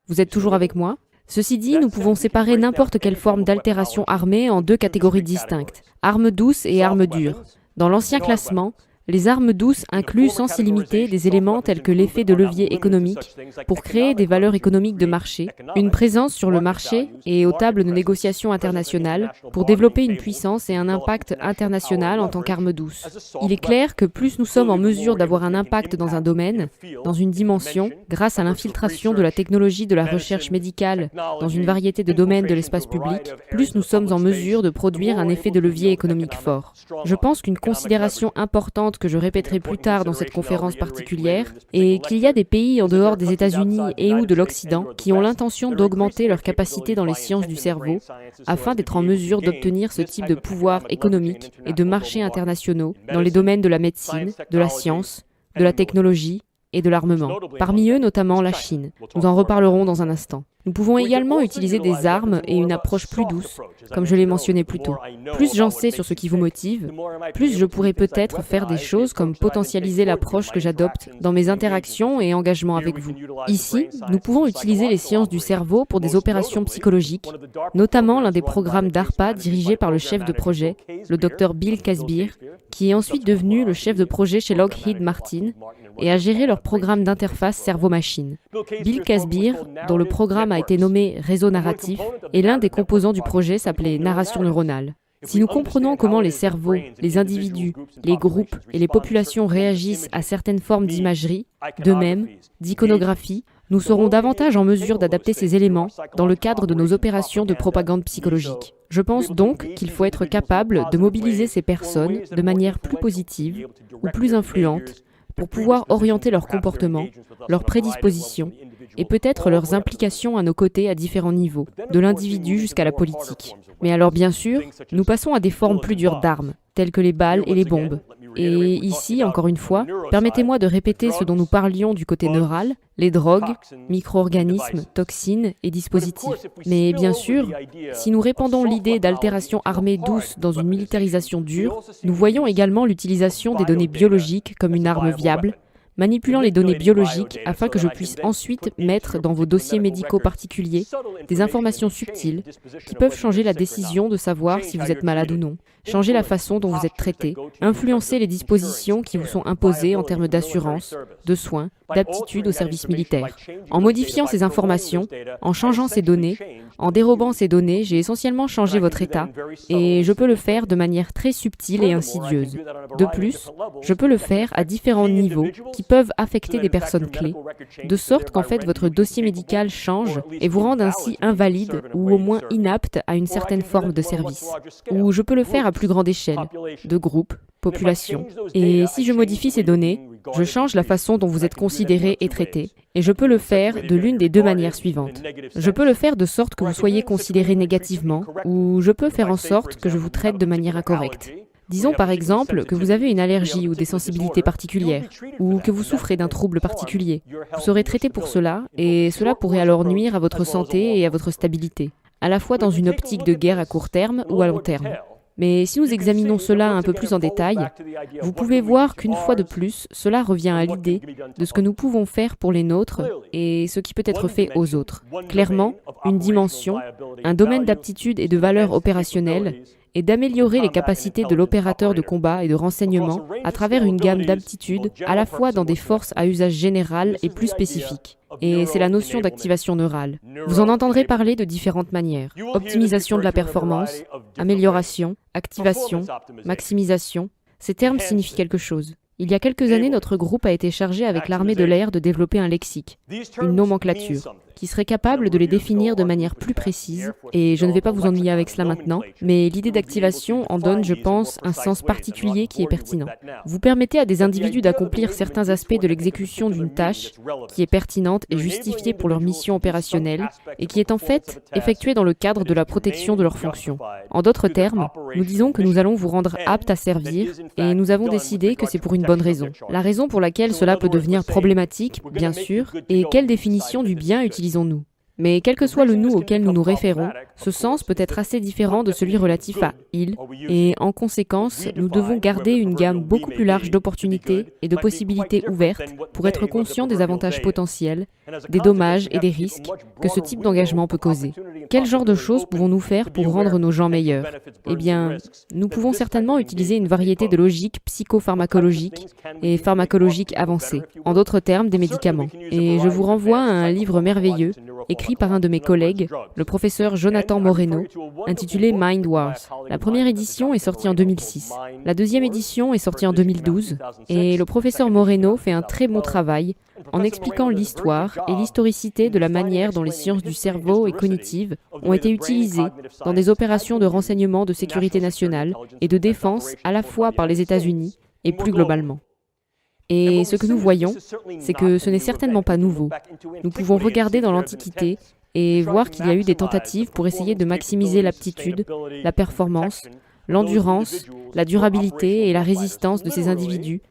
Vous êtes toujours avec moi? Ceci dit, nous pouvons séparer n'importe quelle forme d'altération armée en deux catégories distinctes, armes douces et armes dures. Dans l'ancien classement, les armes douces incluent sans illimité des éléments tels que l'effet de levier économique pour créer des valeurs économiques de marché, une présence sur le marché et aux tables de négociation internationales pour développer une puissance et un impact international en tant qu'arme douce. Il est clair que plus nous sommes en mesure d'avoir un impact dans un domaine, dans une dimension, grâce à l'infiltration de la technologie de la recherche médicale dans une variété de domaines de l'espace public, plus nous sommes en mesure de produire un effet de levier économique fort. Je pense qu'une considération importante que je répéterai plus tard dans cette conférence particulière, est qu'il y a des pays en dehors des États-Unis et ou de l'Occident qui ont l'intention d'augmenter leur capacité dans les sciences du cerveau afin d'être en mesure d'obtenir ce type de pouvoir économique et de marchés internationaux dans les domaines de la médecine, de la science, de la technologie et de l'armement. Parmi eux, notamment la Chine. Nous en reparlerons dans un instant. Nous pouvons également utiliser des armes et une approche plus douce, comme je l'ai mentionné plus tôt. Plus j'en sais sur ce qui vous motive, plus je pourrai peut-être faire des choses comme potentialiser l'approche que j'adopte dans mes interactions et engagements avec vous. Ici, nous pouvons utiliser les sciences du cerveau pour des opérations psychologiques, notamment l'un des programmes DARPA dirigé par le chef de projet, le Dr Bill Casbeer, qui est ensuite devenu le chef de projet chez Lockheed Martin et a géré leur programme d'interface cerveau-machine. Bill Casbeer, dont le programme a été nommé réseau narratif, et l'un des composants du projet s'appelait narration neuronale. Si nous comprenons comment les cerveaux, les individus, les groupes et les populations réagissent à certaines formes d'imagerie, de mèmes, d'iconographie, nous serons davantage en mesure d'adapter ces éléments dans le cadre de nos opérations de propagande psychologique. Je pense donc qu'il faut être capable de mobiliser ces personnes de manière plus positive ou plus influente, pour pouvoir orienter leur comportement, leurs prédispositions et peut-être leurs implications à nos côtés à différents niveaux, de l'individu jusqu'à la politique. Mais alors bien sûr, nous passons à des formes plus dures d'armes, telles que les balles et les bombes. Et ici, encore une fois, permettez-moi de répéter ce dont nous parlions du côté neural, les drogues, micro-organismes, toxines et dispositifs. Mais bien sûr, si nous répandons l'idée d'altération armée douce dans une militarisation dure, nous voyons également l'utilisation des données biologiques comme une arme viable, manipulant les données biologiques afin que je puisse ensuite mettre dans vos dossiers médicaux particuliers des informations subtiles qui peuvent changer la décision de savoir si vous êtes malade ou non, changer la façon dont vous êtes traité, influencer les dispositions qui vous sont imposées en termes d'assurance, de soins, d'aptitude au service militaire. En modifiant ces informations, en changeant ces données, en dérobant ces données, j'ai essentiellement changé votre état et je peux le faire de manière très subtile et insidieuse. De plus, je peux le faire à différents niveaux qui peuvent affecter des personnes clés, de sorte qu'en fait votre dossier médical change et vous rende ainsi invalide ou au moins inapte à une certaine forme de service. Ou je peux le faire à plus grande échelle, de groupe, population. Et si je modifie ces données, je change la façon dont vous êtes considéré et traité, et je peux le faire de l'une des deux manières suivantes. Je peux le faire de sorte que vous soyez considéré négativement, ou je peux faire en sorte que je vous traite de manière incorrecte. Disons par exemple que vous avez une allergie ou des sensibilités particulières, ou que vous souffrez d'un trouble particulier. Vous serez traité pour cela, et cela pourrait alors nuire à votre santé et à votre stabilité, à la fois dans une optique de guerre à court terme ou à long terme. Mais si nous examinons cela un peu plus en détail, vous pouvez voir qu'une fois de plus, cela revient à l'idée de ce que nous pouvons faire pour les nôtres et ce qui peut être fait aux autres. Clairement, une dimension, un domaine d'aptitude et de valeur opérationnelle est d'améliorer les capacités de l'opérateur de combat et de renseignement à travers une gamme d'aptitudes à la fois dans des forces à usage général et plus spécifiques. Et c'est la notion d'activation neurale. Vous en entendrez parler de différentes manières. Optimisation de la performance, amélioration, activation, maximisation. Ces termes signifient quelque chose. Il y a quelques années, notre groupe a été chargé avec l'armée de l'air de développer un lexique, une nomenclature, qui serait capable de les définir de manière plus précise, et je ne vais pas vous ennuyer avec cela maintenant, mais l'idée d'activation en donne, je pense, un sens particulier qui est pertinent. Vous permettez à des individus d'accomplir certains aspects de l'exécution d'une tâche qui est pertinente et justifiée pour leur mission opérationnelle, et qui est en fait effectuée dans le cadre de la protection de leurs fonctions. En d'autres termes, nous disons que nous allons vous rendre apte à servir, et nous avons décidé que c'est pour une bonne raison. La raison pour laquelle cela peut devenir problématique, bien sûr, est quelle définition du bien utilisons-nous. Mais quel que soit le nous auquel nous nous référons, ce sens peut être assez différent de celui relatif à « il », et en conséquence, nous devons garder une gamme beaucoup plus large d'opportunités et de possibilités ouvertes pour être conscients des avantages potentiels, des dommages et des risques que ce type d'engagement peut causer. Quel genre de choses pouvons-nous faire pour rendre nos gens meilleurs? Eh bien, nous pouvons certainement utiliser une variété de logiques psychopharmacologiques et pharmacologiques avancées, en d'autres termes des médicaments. Et je vous renvoie à un livre merveilleux, écrit par un de mes collègues, le professeur Jonathan Moreno, intitulé Mind Wars. La première édition est sortie en 2006, la deuxième édition est sortie en 2012, et le professeur Moreno fait un très bon travail en expliquant l'histoire et l'historicité de la manière dont les sciences du cerveau et cognitives ont été utilisées dans des opérations de renseignement de sécurité nationale et de défense à la fois par les États-Unis et plus globalement. Et ce que nous voyons, c'est que ce n'est certainement pas nouveau. Nous pouvons regarder dans l'Antiquité et voir qu'il y a eu des tentatives pour essayer de maximiser l'aptitude, la performance, l'endurance, la durabilité et la résistance de ces individus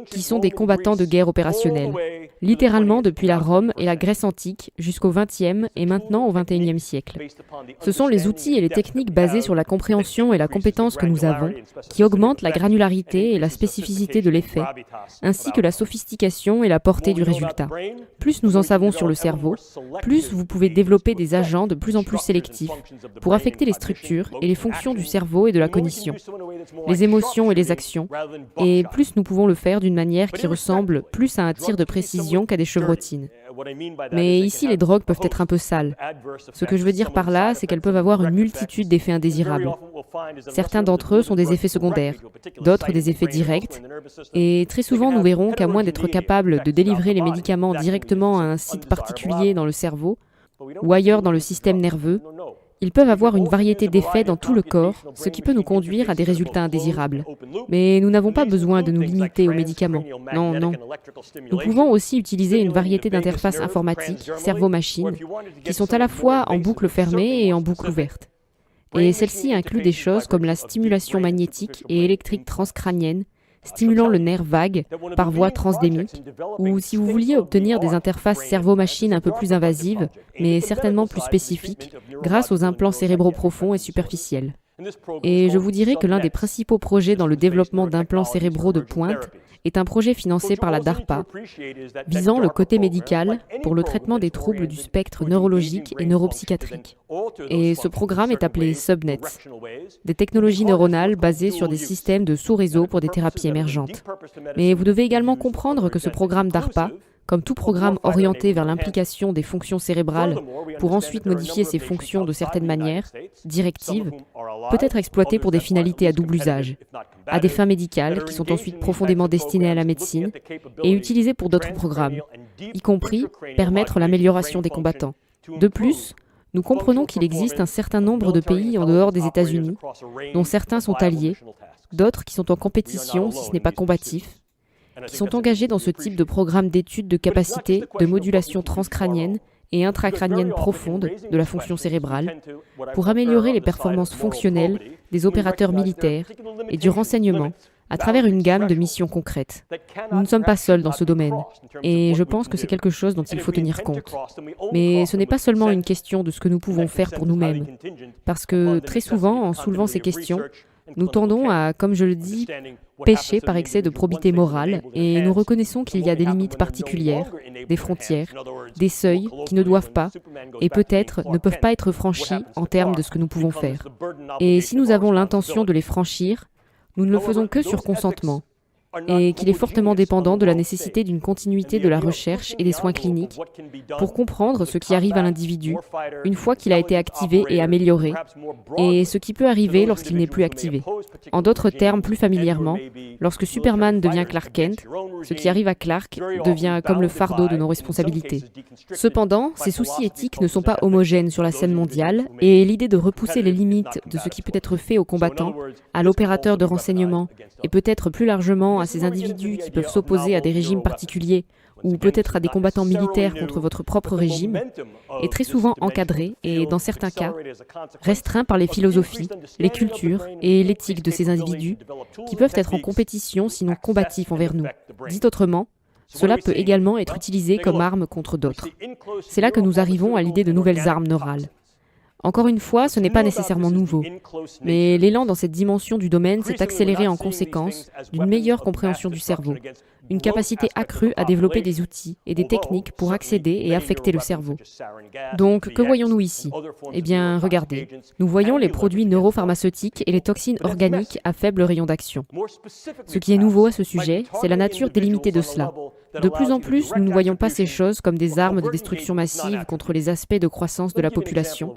qui sont des combattants de guerre opérationnelle, littéralement depuis la Rome et la Grèce antique jusqu'au XXe et maintenant au XXIe siècle. Ce sont les outils et les techniques basés sur la compréhension et la compétence que nous avons qui augmentent la granularité et la spécificité de l'effet, ainsi que la sophistication et la portée du résultat. Plus nous en savons sur le cerveau, plus vous pouvez développer des agents de plus en plus sélectifs pour affecter les structures et les fonctions du cerveau et de la cognition, les émotions et les actions, et plus nous pouvons le faire d'une manière qui ressemble plus à un tir de précision qu'à des chevrotines. Mais ici, les drogues peuvent être un peu sales. Ce que je veux dire par là, c'est qu'elles peuvent avoir une multitude d'effets indésirables. Certains d'entre eux sont des effets secondaires, d'autres des effets directs, et très souvent nous verrons qu'à moins d'être capable de délivrer les médicaments directement à un site particulier dans le cerveau, ou ailleurs dans le système nerveux, Ils peuvent avoir une variété d'effets dans tout le corps, ce qui peut nous conduire à des résultats indésirables. Mais nous n'avons pas besoin de nous limiter aux médicaments. Non, non. Nous pouvons aussi utiliser une variété d'interfaces informatiques, cerveau-machine, qui sont à la fois en boucle fermée et en boucle ouverte. Et celles-ci incluent des choses comme la stimulation magnétique et électrique transcrânienne, stimulant le nerf vague par voie transdémique, ou si vous vouliez obtenir des interfaces cerveau-machine un peu plus invasives, mais certainement plus spécifiques, grâce aux implants cérébraux profonds et superficiels. Et je vous dirais que l'un des principaux projets dans le développement d'implants cérébraux de pointe est un projet financé par la DARPA, visant le côté médical pour le traitement des troubles du spectre neurologique et neuropsychiatrique. Et ce programme est appelé Subnets, des technologies neuronales basées sur des systèmes de sous-réseau pour des thérapies émergentes. Mais vous devez également comprendre que ce programme DARPA, comme tout programme orienté vers l'implication des fonctions cérébrales pour ensuite modifier ces fonctions de certaines manières, directives, peut être exploité pour des finalités à double usage, à des fins médicales qui sont ensuite profondément destinées à la médecine et utilisées pour d'autres programmes, y compris permettre l'amélioration des combattants. De plus, nous comprenons qu'il existe un certain nombre de pays en dehors des États-Unis, dont certains sont alliés, d'autres qui sont en compétition si ce n'est pas combatif, qui sont engagés dans ce type de programme d'études de capacité de modulation transcrânienne et intracrânienne profonde de la fonction cérébrale pour améliorer les performances fonctionnelles des opérateurs militaires et du renseignement à travers une gamme de missions concrètes. Nous ne sommes pas seuls dans ce domaine, et je pense que c'est quelque chose dont il faut tenir compte. Mais ce n'est pas seulement une question de ce que nous pouvons faire pour nous-mêmes, parce que très souvent, en soulevant ces questions, nous tendons à, comme je le dis, pécher par excès de probité morale et nous reconnaissons qu'il y a des limites particulières, des frontières, des seuils qui ne doivent pas et peut-être ne peuvent pas être franchis en termes de ce que nous pouvons faire. Et si nous avons l'intention de les franchir, nous ne le faisons que sur consentement et qu'il est fortement dépendant de la nécessité d'une continuité de la recherche et des soins cliniques pour comprendre ce qui arrive à l'individu une fois qu'il a été activé et amélioré, et ce qui peut arriver lorsqu'il n'est plus activé. En d'autres termes, plus familièrement, lorsque Superman devient Clark Kent, ce qui arrive à Clark devient comme le fardeau de nos responsabilités. Cependant, ces soucis éthiques ne sont pas homogènes sur la scène mondiale, et l'idée de repousser les limites de ce qui peut être fait aux combattants, à l'opérateur de renseignement, et peut-être plus largement à ces individus qui peuvent s'opposer à des régimes particuliers ou peut-être à des combattants militaires contre votre propre régime, est très souvent encadré et, dans certains cas, restreint par les philosophies, les cultures et l'éthique de ces individus qui peuvent être en compétition sinon combatifs envers nous. Dit autrement, cela peut également être utilisé comme arme contre d'autres. C'est là que nous arrivons à l'idée de nouvelles armes neurales. Encore une fois, ce n'est pas nécessairement nouveau, mais l'élan dans cette dimension du domaine s'est accéléré en conséquence d'une meilleure compréhension du cerveau, une capacité accrue à développer des outils et des techniques pour accéder et affecter le cerveau. Donc, que voyons-nous ici? Eh bien, regardez, nous voyons les produits neuropharmaceutiques et les toxines organiques à faible rayon d'action. Ce qui est nouveau à ce sujet, c'est la nature délimitée de cela. De plus en plus, nous ne voyons pas ces choses comme des armes de destruction massive contre les aspects de croissance de la population,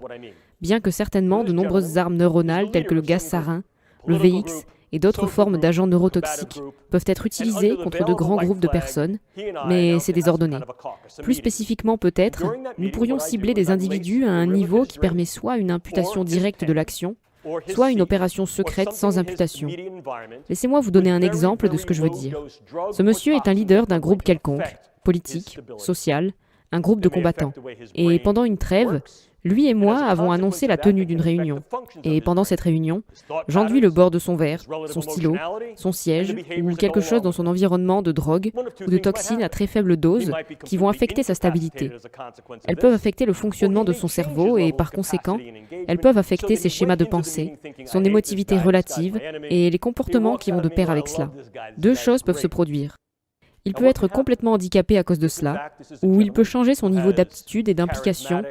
bien que certainement de nombreuses armes neuronales telles que le gaz sarin, le VX et d'autres formes d'agents neurotoxiques peuvent être utilisées contre de grands groupes de personnes, mais c'est désordonné. Plus spécifiquement peut-être, nous pourrions cibler des individus à un niveau qui permet soit une imputation directe de l'action, soit une opération secrète sans imputation. Laissez-moi vous donner un exemple de ce que je veux dire. Ce monsieur est un leader d'un groupe quelconque, politique, social, un groupe de combattants. Et pendant une trêve, lui et moi avons annoncé la tenue d'une réunion. Et pendant cette réunion, j'enduis le bord de son verre, son stylo, son siège ou quelque chose dans son environnement de drogue ou de toxines à très faible dose qui vont affecter sa stabilité. Elles peuvent affecter le fonctionnement de son cerveau et par conséquent, elles peuvent affecter ses schémas de pensée, son émotivité relative et les comportements qui vont de pair avec cela. Deux choses peuvent se produire. Il peut être complètement handicapé à cause de cela, ou il peut changer son niveau d'aptitude et d'implication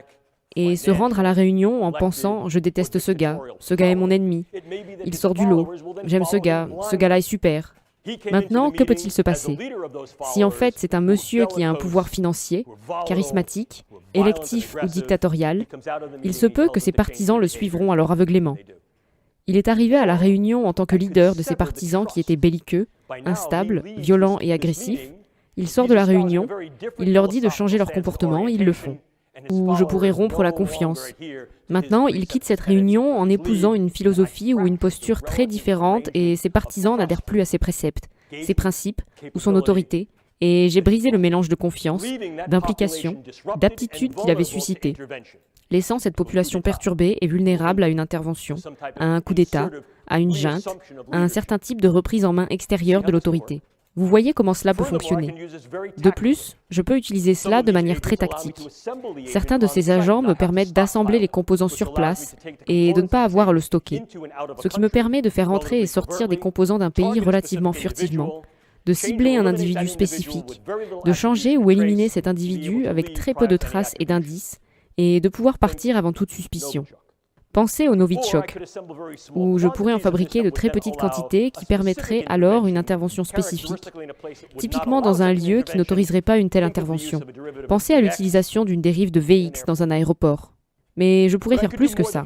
et se rendre à la réunion en pensant « je déteste ce gars est mon ennemi, il sort du lot, j'aime ce gars-là est super ». Maintenant, que peut-il se passer? Si en fait c'est un monsieur qui a un pouvoir financier, charismatique, électif ou dictatorial, il se peut que ses partisans le suivront à leur aveuglément. Il est arrivé à la réunion en tant que leader de ses partisans qui étaient belliqueux, instables, violents et agressifs. Il sort de la réunion, il leur dit de changer leur comportement et ils le font. ou je pourrais rompre la confiance. Maintenant, il quitte cette réunion en épousant une philosophie ou une posture très différente et ses partisans n'adhèrent plus à ses préceptes, ses principes ou son autorité, et j'ai brisé le mélange de confiance, d'implication, d'aptitude qu'il avait suscité, laissant cette population perturbée et vulnérable à une intervention, à un coup d'État, à une junte, à un certain type de reprise en main extérieure de l'autorité. Vous voyez comment cela peut fonctionner. De plus, je peux utiliser cela de manière très tactique. Certains de ces agents me permettent d'assembler les composants sur place et de ne pas avoir à le stocker, ce qui me permet de faire entrer et sortir des composants d'un pays relativement furtivement, de cibler un individu spécifique, de changer ou éliminer cet individu avec très peu de traces et d'indices, et de pouvoir partir avant toute suspicion. Pensez au Novichok, où je pourrais en fabriquer de très petites quantités qui permettraient alors une intervention spécifique, typiquement dans un lieu qui n'autoriserait pas une telle intervention. Pensez à l'utilisation d'une dérive de VX dans un aéroport. Mais je pourrais faire plus que ça.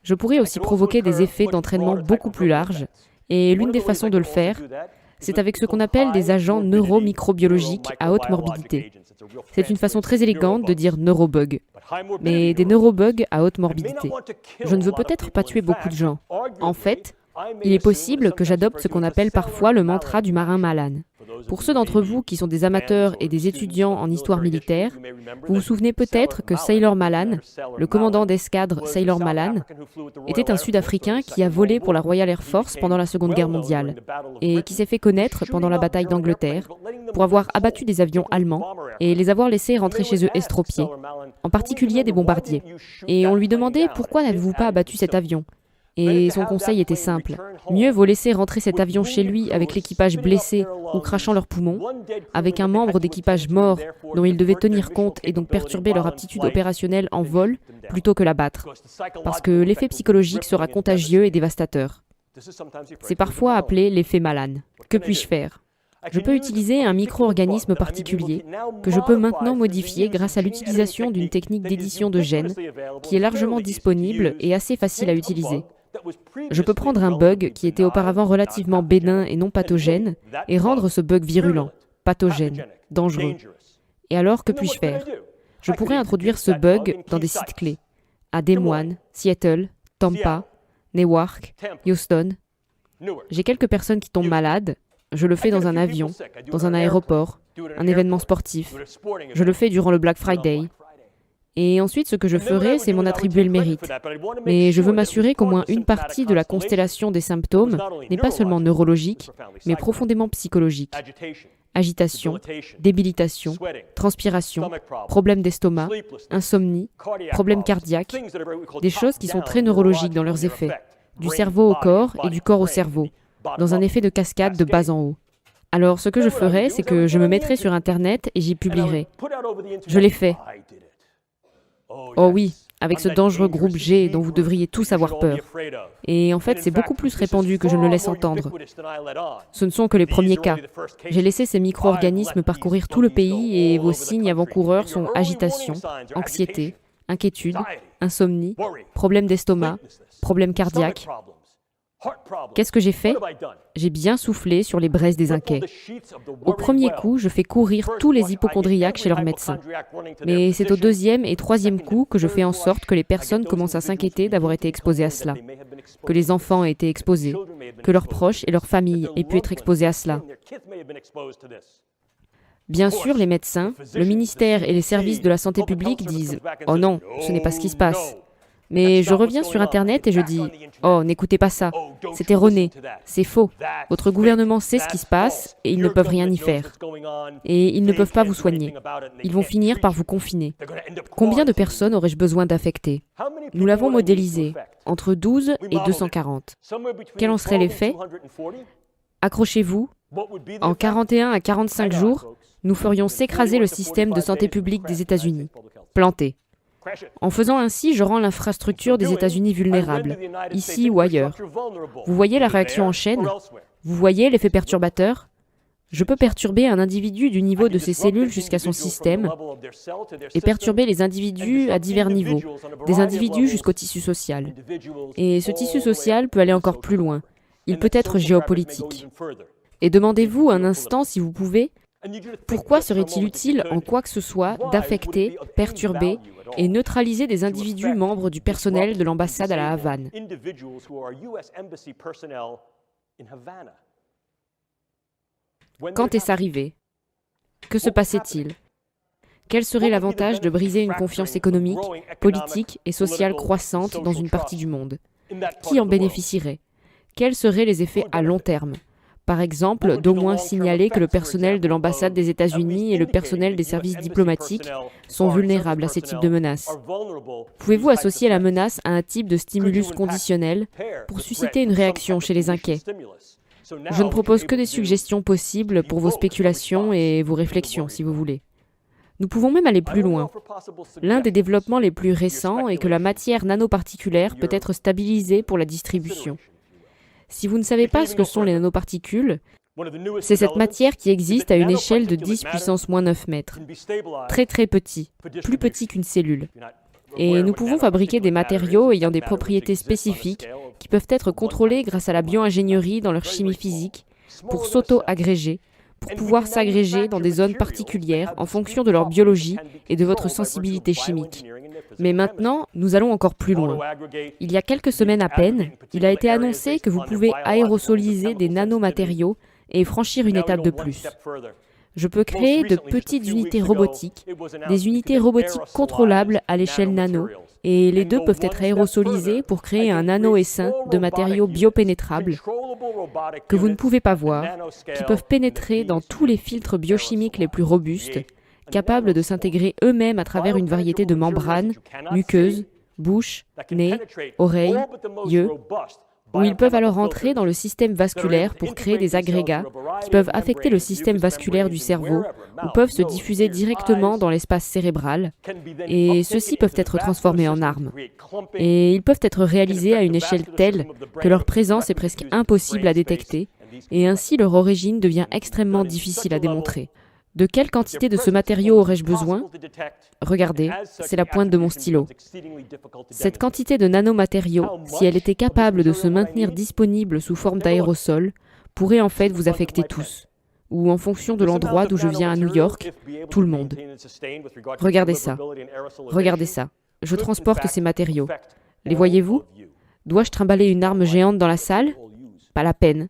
Je pourrais aussi provoquer des effets d'entraînement beaucoup plus larges, et l'une des façons de le faire, c'est avec ce qu'on appelle des agents neuromicrobiologiques à haute morbidité. C'est une façon très élégante de dire neurobug, mais des neurobugs à haute morbidité. Je ne veux peut-être pas tuer beaucoup de gens. En fait, il est possible que j'adopte ce qu'on appelle parfois le mantra du marin Malan. Pour ceux d'entre vous qui sont des amateurs et des étudiants en histoire militaire, vous vous souvenez peut-être que Sailor Malan, le commandant d'escadre Sailor Malan, était un Sud-Africain qui a volé pour la Royal Air Force pendant la Seconde Guerre mondiale et qui s'est fait connaître pendant la bataille d'Angleterre pour avoir abattu des avions allemands et les avoir laissés rentrer chez eux estropiés, en particulier des bombardiers. Et on lui demandait pourquoi n'avez-vous pas abattu cet avion ? Et son conseil était simple. Mieux vaut laisser rentrer cet avion chez lui avec l'équipage blessé ou crachant leurs poumons, avec un membre d'équipage mort dont il devait tenir compte et donc perturber leur aptitude opérationnelle en vol, plutôt que l'abattre. Parce que l'effet psychologique sera contagieux et dévastateur. C'est parfois appelé l'effet Malan. Que puis-je faire ? Je peux utiliser un micro-organisme particulier que je peux maintenant modifier grâce à l'utilisation d'une technique d'édition de gènes qui est largement disponible et assez facile à utiliser. Je peux prendre un bug qui était auparavant relativement bénin et non pathogène et rendre ce bug virulent, pathogène, dangereux. Et alors, que puis-je faire ? Je pourrais introduire ce bug dans des sites clés, à Des Moines, Seattle, Tampa, Newark, Houston. J'ai quelques personnes qui tombent malades. Je le fais dans un avion, dans un aéroport, un événement sportif. Je le fais durant le Black Friday. Et ensuite, ce que je ferai, c'est m'en attribuer le mérite. Mais je veux m'assurer qu'au moins une partie de la constellation des symptômes n'est pas seulement neurologique, mais profondément psychologique. Agitation, débilitation, transpiration, problèmes d'estomac, insomnie, problèmes cardiaques, des choses qui sont très neurologiques dans leurs effets, du cerveau au corps et du corps au cerveau, dans un effet de cascade de bas en haut. Alors, ce que je ferai, c'est que je me mettrai sur Internet et j'y publierai. Je l'ai fait. Oh oui, avec ce dangereux groupe G dont vous devriez tous avoir peur. Et en fait, c'est beaucoup plus répandu que je ne le laisse entendre. Ce ne sont que les premiers cas. J'ai laissé ces micro-organismes parcourir tout le pays et vos signes avant-coureurs sont agitation, anxiété, inquiétude, insomnie, problèmes d'estomac, problèmes cardiaques. Qu'est-ce que j'ai fait ? J'ai bien soufflé sur les braises des inquiets. Au premier coup, je fais courir tous les hypocondriaques chez leur médecin. Mais c'est au deuxième et troisième coup que je fais en sorte que les personnes commencent à s'inquiéter d'avoir été exposées à cela, que les enfants aient été exposés, que leurs proches et leurs familles aient pu être exposés à cela. Bien sûr, les médecins, le ministère et les services de la santé publique disent « Oh non, ce n'est pas ce qui se passe ». Mais je reviens sur Internet et je dis « Oh, n'écoutez pas ça, c'est erroné, c'est faux. Votre gouvernement sait ce qui se passe et ils ne peuvent rien y faire. Et ils ne peuvent pas vous soigner. Ils vont finir par vous confiner. Combien de personnes aurais-je besoin d'affecter ? Nous l'avons modélisé, entre 12 et 240. Quel en serait l'effet ? Accrochez-vous, en 41 à 45 jours, nous ferions s'écraser le système de santé publique des États-Unis. Planté. En faisant ainsi, je rends l'infrastructure des États-Unis vulnérable, ici ou ailleurs. Vous voyez la réaction en chaîne ? Vous voyez l'effet perturbateur ? Je peux perturber un individu du niveau de ses cellules jusqu'à son système et perturber les individus à divers niveaux, des individus jusqu'au tissu social. Et ce tissu social peut aller encore plus loin. Il peut être géopolitique. Et demandez-vous un instant, si vous pouvez, Pourquoi serait-il utile en quoi que ce soit d'affecter, perturber et neutraliser des individus membres du personnel de l'ambassade à La Havane? Quand est-ce arrivé? Que se passait-il? Quel serait l'avantage de briser une confiance économique, politique et sociale croissante dans une partie du monde? Qui en bénéficierait? Quels seraient les effets à long terme? Par exemple, d'au moins signaler que le personnel de l'ambassade des États-Unis et le personnel des services diplomatiques sont vulnérables à ces types de menaces. Pouvez-vous associer la menace à un type de stimulus conditionnel pour susciter une réaction chez les inquiets? Je ne propose que des suggestions possibles pour vos spéculations et vos réflexions, si vous voulez. Nous pouvons même aller plus loin. L'un des développements les plus récents est que la matière nanoparticulaire peut être stabilisée pour la distribution. Si vous ne savez pas ce que sont les nanoparticules, c'est cette matière qui existe à une échelle de 10 puissance moins 9 mètres. Très très petit, plus petit qu'une cellule. Et nous pouvons fabriquer des matériaux ayant des propriétés spécifiques qui peuvent être contrôlés grâce à la bio-ingénierie dans leur chimie physique pour s'auto-agréger, pour pouvoir s'agréger dans des zones particulières en fonction de leur biologie et de votre sensibilité chimique. Mais maintenant, nous allons encore plus loin. Il y a quelques semaines à peine, il a été annoncé que vous pouvez aérosoliser des nanomatériaux et franchir une étape de plus. Je peux créer de petites unités robotiques, des unités robotiques contrôlables à l'échelle nano, et les deux peuvent être aérosolisés pour créer un nano-essaim de matériaux biopénétrables que vous ne pouvez pas voir, qui peuvent pénétrer dans tous les filtres biochimiques les plus robustes, capables de s'intégrer eux-mêmes à travers une variété de membranes, muqueuses, bouche, nez, oreilles, yeux, où ils peuvent alors entrer dans le système vasculaire pour créer des agrégats qui peuvent affecter le système vasculaire du cerveau ou peuvent se diffuser directement dans l'espace cérébral, et ceux-ci peuvent être transformés en armes. Et ils peuvent être réalisés à une échelle telle que leur présence est presque impossible à détecter, et ainsi leur origine devient extrêmement difficile à démontrer. De quelle quantité de ce matériau aurais-je besoin? Regardez, c'est la pointe de mon stylo. Cette quantité de nanomatériaux, si elle était capable de se maintenir disponible sous forme d'aérosol, pourrait en fait vous affecter tous. Ou en fonction de l'endroit d'où je viens à New York, tout le monde. Regardez ça. Regardez ça. Je transporte ces matériaux. Les voyez-vous? Dois-je trimballer une arme géante dans la salle? Pas la peine.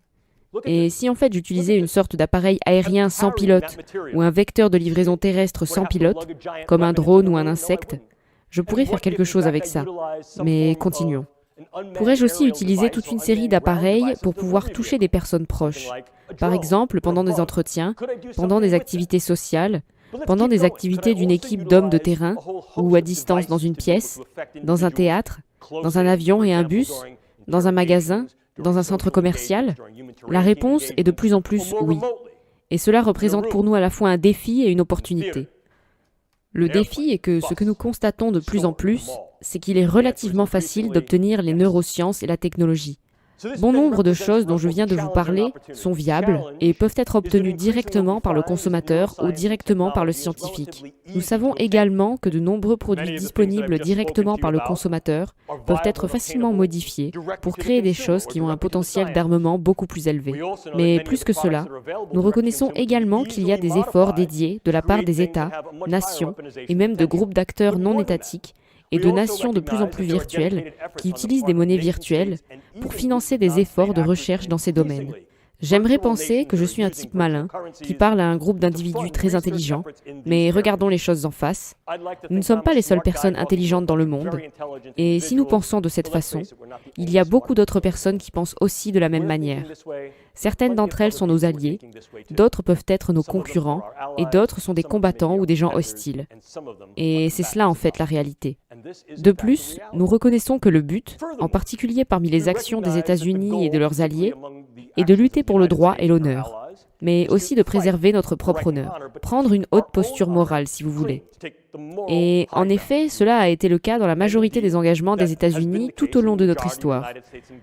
Et si en fait j'utilisais une sorte d'appareil aérien sans pilote ou un vecteur de livraison terrestre sans pilote, comme un drone ou un insecte, je pourrais faire quelque chose avec ça. Mais continuons. Pourrais-je aussi utiliser toute une série d'appareils pour pouvoir toucher des personnes proches? Par exemple, pendant des entretiens, pendant des activités sociales, pendant des activités d'une équipe d'hommes de terrain, ou à distance dans une pièce, dans un théâtre, dans un avion et un bus, dans un magasin, dans un centre commercial? La réponse est de plus en plus oui. Et cela représente pour nous à la fois un défi et une opportunité. Le défi est que ce que nous constatons de plus en plus, c'est qu'il est relativement facile d'obtenir les neurosciences et la technologie. Bon nombre de choses dont je viens de vous parler sont viables et peuvent être obtenues directement par le consommateur ou directement par le scientifique. Nous savons également que de nombreux produits disponibles directement par le consommateur peuvent être facilement modifiés pour créer des choses qui ont un potentiel d'armement beaucoup plus élevé. Mais plus que cela, nous reconnaissons également qu'il y a des efforts dédiés de la part des États, nations et même de groupes d'acteurs non étatiques et de nations de plus en plus virtuelles qui utilisent des monnaies virtuelles pour financer des efforts de recherche dans ces domaines. J'aimerais penser que je suis un type malin qui parle à un groupe d'individus très intelligents, mais regardons les choses en face. Nous ne sommes pas les seules personnes intelligentes dans le monde, et si nous pensons de cette façon, il y a beaucoup d'autres personnes qui pensent aussi de la même manière. Certaines d'entre elles sont nos alliés, d'autres peuvent être nos concurrents, et d'autres sont des combattants ou des gens hostiles. Et c'est cela en fait la réalité. De plus, nous reconnaissons que le but, en particulier parmi les actions des États-Unis et de leurs alliés, est de lutter pour le droit et l'honneur, mais aussi de préserver notre propre honneur, prendre une haute posture morale si vous voulez. Et en effet, cela a été le cas dans la majorité des engagements des États-Unis tout au long de notre histoire.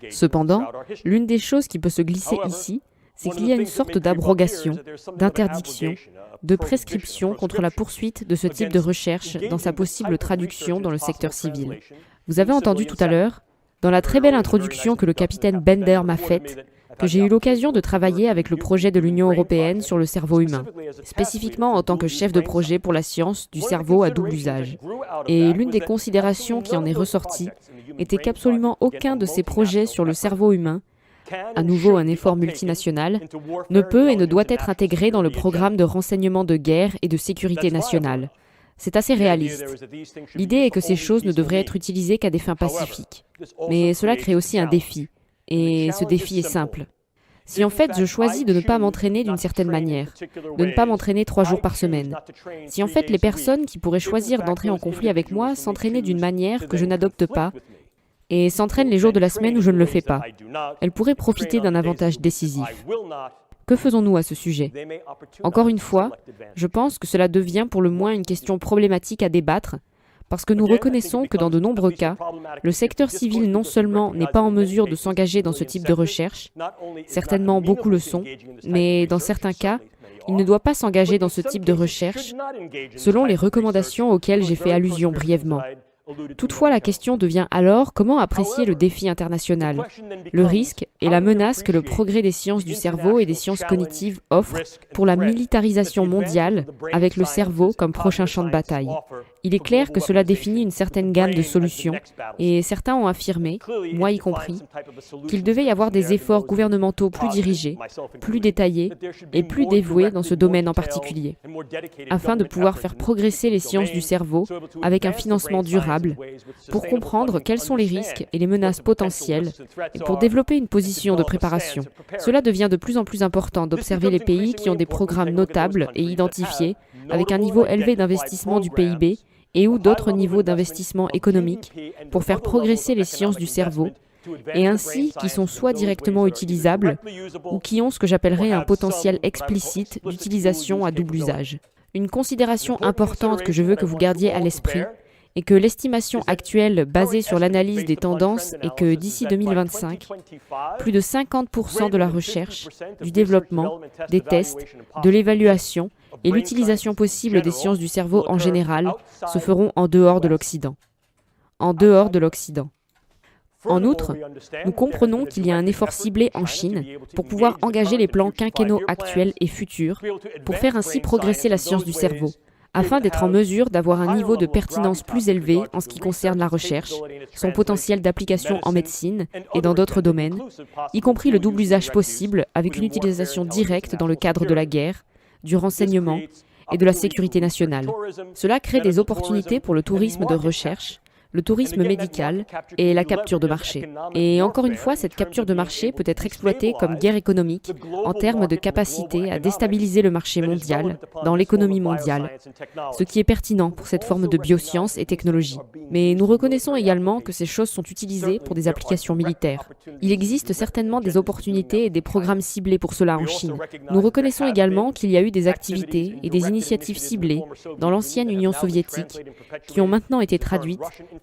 Cependant, l'une des choses qui peut se glisser ici, c'est qu'il y a une sorte d'abrogation, d'interdiction, de prescription contre la poursuite de ce type de recherche dans sa possible traduction dans le secteur civil. Vous avez entendu tout à l'heure, dans la très belle introduction que le capitaine Bender m'a faite, que j'ai eu l'occasion de travailler avec le projet de l'Union européenne sur le cerveau humain, spécifiquement en tant que chef de projet pour la science du cerveau à double usage. Et l'une des considérations qui en est ressortie était qu'absolument aucun de ces projets sur le cerveau humain, à nouveau un effort multinational, ne peut et ne doit être intégré dans le programme de renseignement de guerre et de sécurité nationale. C'est assez réaliste. L'idée est que ces choses ne devraient être utilisées qu'à des fins pacifiques. Mais cela crée aussi un défi. Et ce défi est simple. Si en fait je choisis de ne pas m'entraîner d'une certaine manière, de ne pas m'entraîner 3 jours par semaine, si en fait les personnes qui pourraient choisir d'entrer en conflit avec moi s'entraînaient d'une manière que je n'adopte pas, et s'entraînent les jours de la semaine où je ne le fais pas, elles pourraient profiter d'un avantage décisif. Que faisons-nous à ce sujet? Encore une fois, je pense que cela devient pour le moins une question problématique à débattre, parce que nous reconnaissons que dans de nombreux cas, le secteur civil non seulement n'est pas en mesure de s'engager dans ce type de recherche, certainement beaucoup le sont, mais dans certains cas, il ne doit pas s'engager dans ce type de recherche, selon les recommandations auxquelles j'ai fait allusion brièvement. Toutefois, la question devient alors comment apprécier le défi international, le risque et la menace que le progrès des sciences du cerveau et des sciences cognitives offre pour la militarisation mondiale avec le cerveau comme prochain champ de bataille. Il est clair que cela définit une certaine gamme de solutions et certains ont affirmé, moi y compris, qu'il devait y avoir des efforts gouvernementaux plus dirigés, plus détaillés et plus dévoués dans ce domaine en particulier, afin de pouvoir faire progresser les sciences du cerveau avec un financement durable, pour comprendre quels sont les risques et les menaces potentielles et pour développer une position de préparation. Cela devient de plus en plus important d'observer les pays qui ont des programmes notables et identifiés avec un niveau élevé d'investissement du PIB et ou d'autres niveaux d'investissement économique pour faire progresser les sciences du cerveau et ainsi qui sont soit directement utilisables ou qui ont ce que j'appellerais un potentiel explicite d'utilisation à double usage. Une considération importante que je veux que vous gardiez à l'esprit est que l'estimation actuelle basée sur l'analyse des tendances est que d'ici 2025, plus de 50% de la recherche, du développement, des tests, de l'évaluation et l'utilisation possible des sciences du cerveau en général se feront en dehors de l'Occident. En dehors de l'Occident. En outre, nous comprenons qu'il y a un effort ciblé en Chine pour pouvoir engager les plans quinquennaux actuels et futurs pour faire ainsi progresser la science du cerveau, afin d'être en mesure d'avoir un niveau de pertinence plus élevé en ce qui concerne la recherche, son potentiel d'application en médecine et dans d'autres domaines, y compris le double usage possible avec une utilisation directe dans le cadre de la guerre, du renseignement et de la sécurité nationale. Cela crée des opportunités pour le tourisme de recherche, le tourisme médical et la capture de marché. Et encore une fois, cette capture de marché peut être exploitée comme guerre économique en termes de capacité à déstabiliser le marché mondial dans l'économie mondiale, ce qui est pertinent pour cette forme de biosciences et technologie. Mais nous reconnaissons également que ces choses sont utilisées pour des applications militaires. Il existe certainement des opportunités et des programmes ciblés pour cela en Chine. Nous reconnaissons également qu'il y a eu des activités et des initiatives ciblées dans l'ancienne Union soviétique qui ont maintenant été traduites,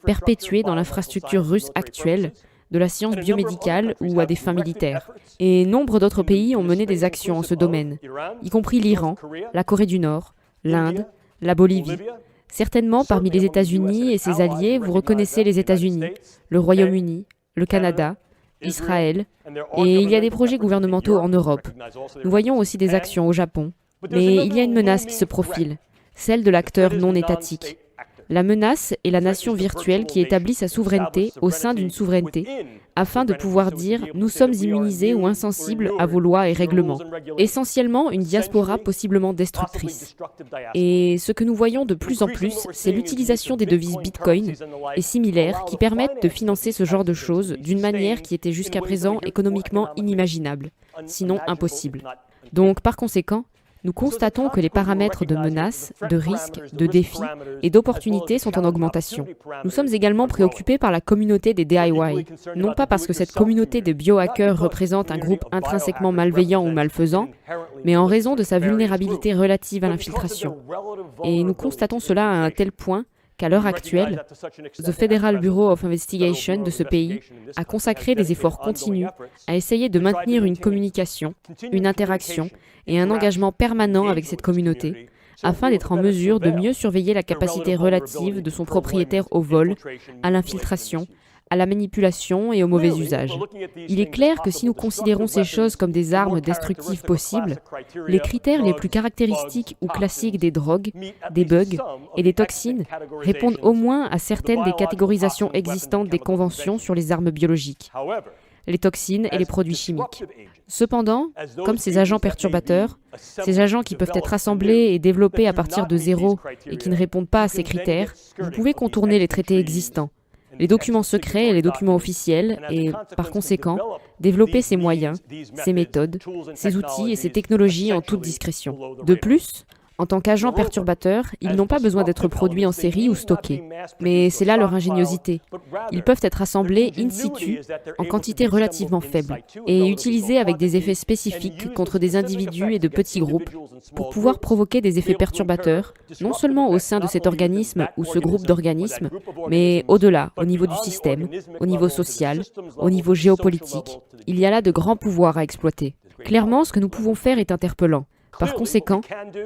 perpétuées dans l'infrastructure russe actuelle de la science biomédicale ou à des fins militaires. Et nombre d'autres pays ont mené des actions en ce domaine, y compris l'Iran, la Corée du Nord, l'Inde, la Bolivie. Certainement, parmi les États-Unis et ses alliés, vous reconnaissez les États-Unis, le Royaume-Uni, le Canada, Israël, et il y a des projets gouvernementaux en Europe. Nous voyons aussi des actions au Japon. Mais il y a une menace qui se profile, celle de l'acteur non étatique. La menace est la nation virtuelle qui établit sa souveraineté au sein d'une souveraineté, afin de pouvoir dire « nous sommes immunisés ou insensibles à vos lois et règlements ». Essentiellement une diaspora possiblement destructrice. Et ce que nous voyons de plus en plus, c'est l'utilisation des devises Bitcoin et similaires qui permettent de financer ce genre de choses d'une manière qui était jusqu'à présent économiquement inimaginable, sinon impossible. Donc par conséquent, nous constatons que les paramètres de menaces, de risques, de défis et d'opportunités sont en augmentation. Nous sommes également préoccupés par la communauté des DIY, non pas parce que cette communauté de biohackers représente un groupe intrinsèquement malveillant ou malfaisant, mais en raison de sa vulnérabilité relative à l'infiltration. Et nous constatons cela à un tel point qu'à l'heure actuelle, The Federal Bureau of Investigation de ce pays a consacré des efforts continus à essayer de maintenir une communication, une interaction et un engagement permanent avec cette communauté, afin d'être en mesure de mieux surveiller la capacité relative de son propriétaire au vol, à l'infiltration, à la manipulation et au mauvais usage. Il est clair que si nous considérons ces choses comme des armes destructives possibles, les critères les plus caractéristiques ou classiques des drogues, des bugs et des toxines répondent au moins à certaines des catégorisations existantes des conventions sur les armes biologiques, les toxines et les produits chimiques. Cependant, comme ces agents perturbateurs, ces agents qui peuvent être assemblés et développés à partir de zéro et qui ne répondent pas à ces critères, vous pouvez contourner les traités existants, les documents secrets et les documents officiels et, par conséquent, développer ces moyens, ces méthodes, ces outils et ces technologies en toute discrétion. De plus, en tant qu'agents perturbateurs, ils n'ont pas besoin d'être produits en série ou stockés. Mais c'est là leur ingéniosité. Ils peuvent être assemblés in situ, en quantité relativement faible, et utilisés avec des effets spécifiques contre des individus et de petits groupes, pour pouvoir provoquer des effets perturbateurs, non seulement au sein de cet organisme ou ce groupe d'organismes, mais au-delà, au niveau du système, au niveau social, au niveau géopolitique. Il y a là de grands pouvoirs à exploiter. Clairement, ce que nous pouvons faire est interpellant. Par conséquent,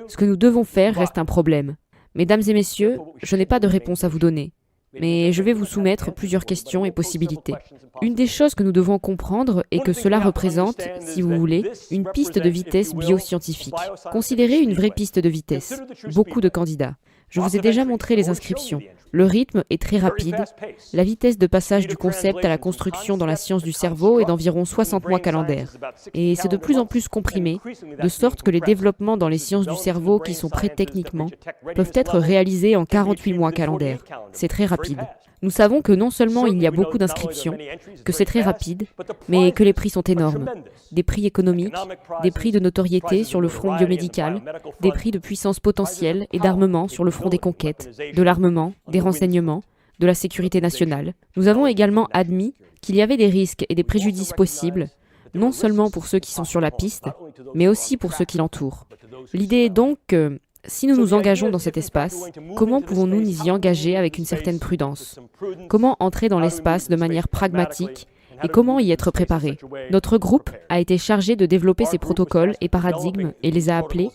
ce que nous devons faire reste un problème. Mesdames et messieurs, je n'ai pas de réponse à vous donner, mais je vais vous soumettre plusieurs questions et possibilités. Une des choses que nous devons comprendre est que cela représente, si vous voulez, une piste de vitesse bioscientifique. Considérez une vraie piste de vitesse. Beaucoup de candidats. Je vous ai déjà montré les inscriptions. Le rythme est très rapide. La vitesse de passage du concept à la construction dans la science du cerveau est d'environ 60 mois calendaires. Et c'est de plus en plus comprimé, de sorte que les développements dans les sciences du cerveau qui sont prêts techniquement peuvent être réalisés en 48 mois calendaires. C'est très rapide. Nous savons que non seulement il y a beaucoup d'inscriptions, que c'est très rapide, mais que les prix sont énormes. Des prix économiques, des prix de notoriété sur le front biomédical, des prix de puissance potentielle et d'armement sur le front des conquêtes, de l'armement, des renseignements, de la sécurité nationale. Nous avons également admis qu'il y avait des risques et des préjudices possibles, non seulement pour ceux qui sont sur la piste, mais aussi pour ceux qui l'entourent. L'idée est donc que, si nous nous engageons dans cet espace, comment pouvons-nous nous y engager avec une certaine prudence? Comment entrer dans l'espace de manière pragmatique et comment y être préparé? Notre groupe a été chargé de développer ces protocoles et paradigmes et les a appelés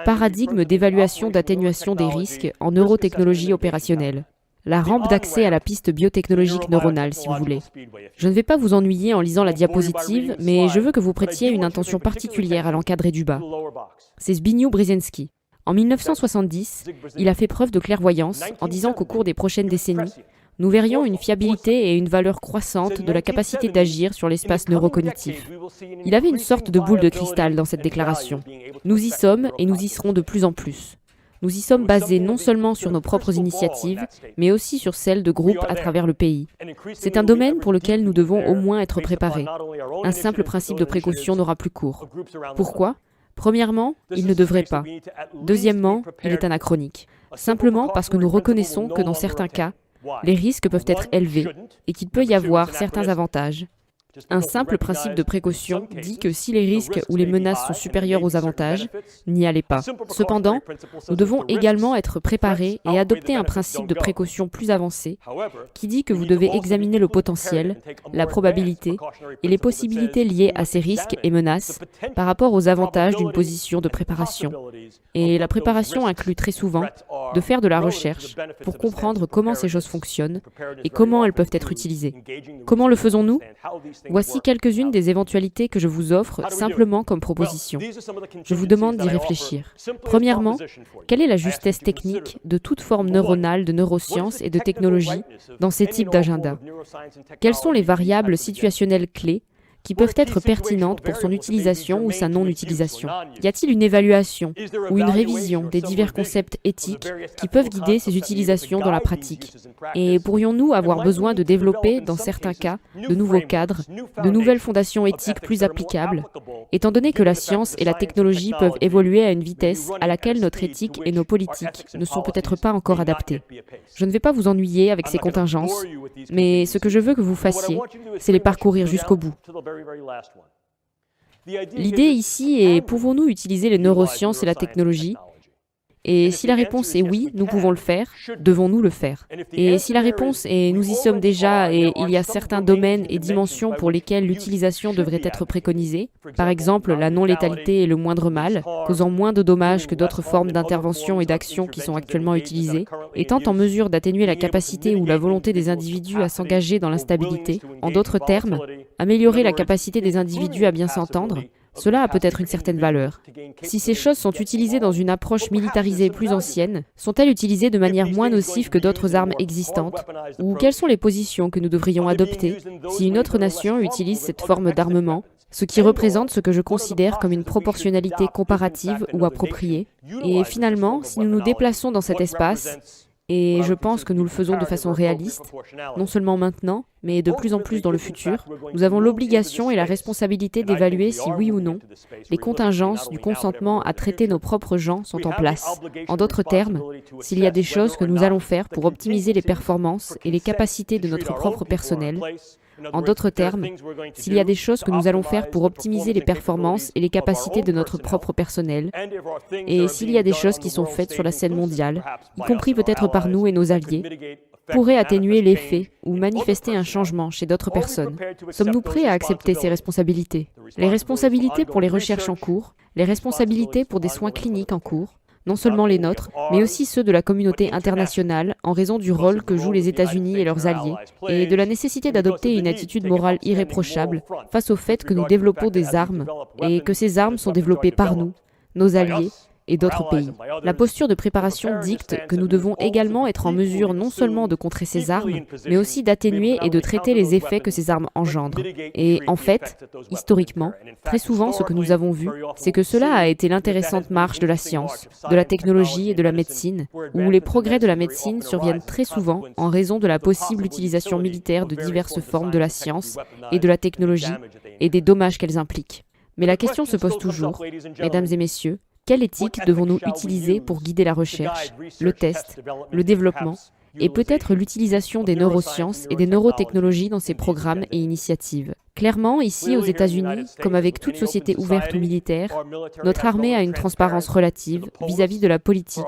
paradigmes d'évaluation d'atténuation des risques en neurotechnologie opérationnelle. La rampe d'accès à la piste biotechnologique neuronale, si vous voulez. Je ne vais pas vous ennuyer en lisant la diapositive, mais je veux que vous prêtiez une attention particulière à l'encadré du bas. C'est Zbigniew Brzezinski. En 1970, il a fait preuve de clairvoyance en disant qu'au cours des prochaines décennies, nous verrions une fiabilité et une valeur croissante de la capacité d'agir sur l'espace neurocognitif. Il avait une sorte de boule de cristal dans cette déclaration. Nous y sommes et nous y serons de plus en plus. Nous y sommes basés non seulement sur nos propres initiatives, mais aussi sur celles de groupes à travers le pays. C'est un domaine pour lequel nous devons au moins être préparés. Un simple principe de précaution n'aura plus cours. Pourquoi ? Premièrement, il ne devrait pas. Deuxièmement, il est anachronique. Simplement parce que nous reconnaissons que dans certains cas, les risques peuvent être élevés et qu'il peut y avoir certains avantages. Un simple principe de précaution dit que si les risques ou les menaces sont supérieurs aux avantages, n'y allez pas. Cependant, nous devons également être préparés et adopter un principe de précaution plus avancé qui dit que vous devez examiner le potentiel, la probabilité et les possibilités liées à ces risques et menaces par rapport aux avantages d'une position de préparation. Et la préparation inclut très souvent de faire de la recherche pour comprendre comment ces choses fonctionnent et comment elles peuvent être utilisées. Comment le faisons-nous ? Voici quelques-unes des éventualités que je vous offre simplement comme proposition. Je vous demande d'y réfléchir. Premièrement, quelle est la justesse technique de toute forme neuronale de neurosciences et de technologie dans ces types d'agenda? Quelles sont les variables situationnelles clés qui peuvent être pertinentes pour son utilisation ou sa non-utilisation? Y a-t-il une évaluation ou une révision des divers concepts éthiques qui peuvent guider ces utilisations dans la pratique? Et pourrions-nous avoir besoin de développer, dans certains cas, de nouveaux cadres, de nouvelles fondations éthiques plus applicables, étant donné que la science et la technologie peuvent évoluer à une vitesse à laquelle notre éthique et nos politiques ne sont peut-être pas encore adaptées? Je ne vais pas vous ennuyer avec ces contingences, mais ce que je veux que vous fassiez, c'est les parcourir jusqu'au bout. L'idée ici est, pouvons-nous utiliser les neurosciences et la technologie Et si la réponse est oui, nous pouvons le faire, devons-nous le faire? Et si la réponse est nous y sommes déjà et il y a certains domaines et dimensions pour lesquels l'utilisation devrait être préconisée, par exemple la non-létalité est le moindre mal, causant moins de dommages que d'autres formes d'intervention et d'action qui sont actuellement utilisées, étant en mesure d'atténuer la capacité ou la volonté des individus à s'engager dans l'instabilité, en d'autres termes, améliorer la capacité des individus à bien s'entendre, cela a peut-être une certaine valeur. Si ces choses sont utilisées dans une approche militarisée plus ancienne, sont-elles utilisées de manière moins nocive que d'autres armes existantes? Ou quelles sont les positions que nous devrions adopter si une autre nation utilise cette forme d'armement, ce qui représente ce que je considère comme une proportionnalité comparative ou appropriée? Et finalement, si nous nous déplaçons dans cet espace, et je pense que nous le faisons de façon réaliste, non seulement maintenant, mais de plus en plus dans le futur, nous avons l'obligation et la responsabilité d'évaluer si oui ou non, les contingences du consentement à traiter nos propres gens sont en place. En d'autres termes, s'il y a des choses que nous allons faire pour optimiser les performances et les capacités de notre propre personnel. En d'autres termes, s'il y a des choses que nous allons faire pour optimiser les performances et les capacités de notre propre personnel, et s'il y a des choses qui sont faites sur la scène mondiale, y compris peut-être par nous et nos alliés, pourraient atténuer l'effet ou manifester un changement chez d'autres personnes. Sommes-nous prêts à accepter ces responsabilités? Les responsabilités pour les recherches en cours, les responsabilités pour des soins cliniques en cours, non seulement les nôtres, mais aussi ceux de la communauté internationale en raison du rôle que jouent les États-Unis et leurs alliés, et de la nécessité d'adopter une attitude morale irréprochable face au fait que nous développons des armes, et que ces armes sont développées par nous, nos alliés, et d'autres pays. La posture de préparation dicte que nous devons également être en mesure non seulement de contrer ces armes, mais aussi d'atténuer et de traiter les effets que ces armes engendrent. Et en fait, historiquement, très souvent ce que nous avons vu, c'est que cela a été l'intéressante marche de la science, de la technologie et de la médecine, où les progrès de la médecine surviennent très souvent en raison de la possible utilisation militaire de diverses formes de la science et de la technologie et des dommages qu'elles impliquent. Mais la question se pose toujours, mesdames et messieurs, quelle éthique devons-nous utiliser pour guider la recherche, le test, le développement et peut-être l'utilisation des neurosciences et des neurotechnologies dans ces programmes et initiatives? Clairement, ici aux États-Unis, comme avec toute société ouverte ou militaire, notre armée a une transparence relative vis-à-vis de la politique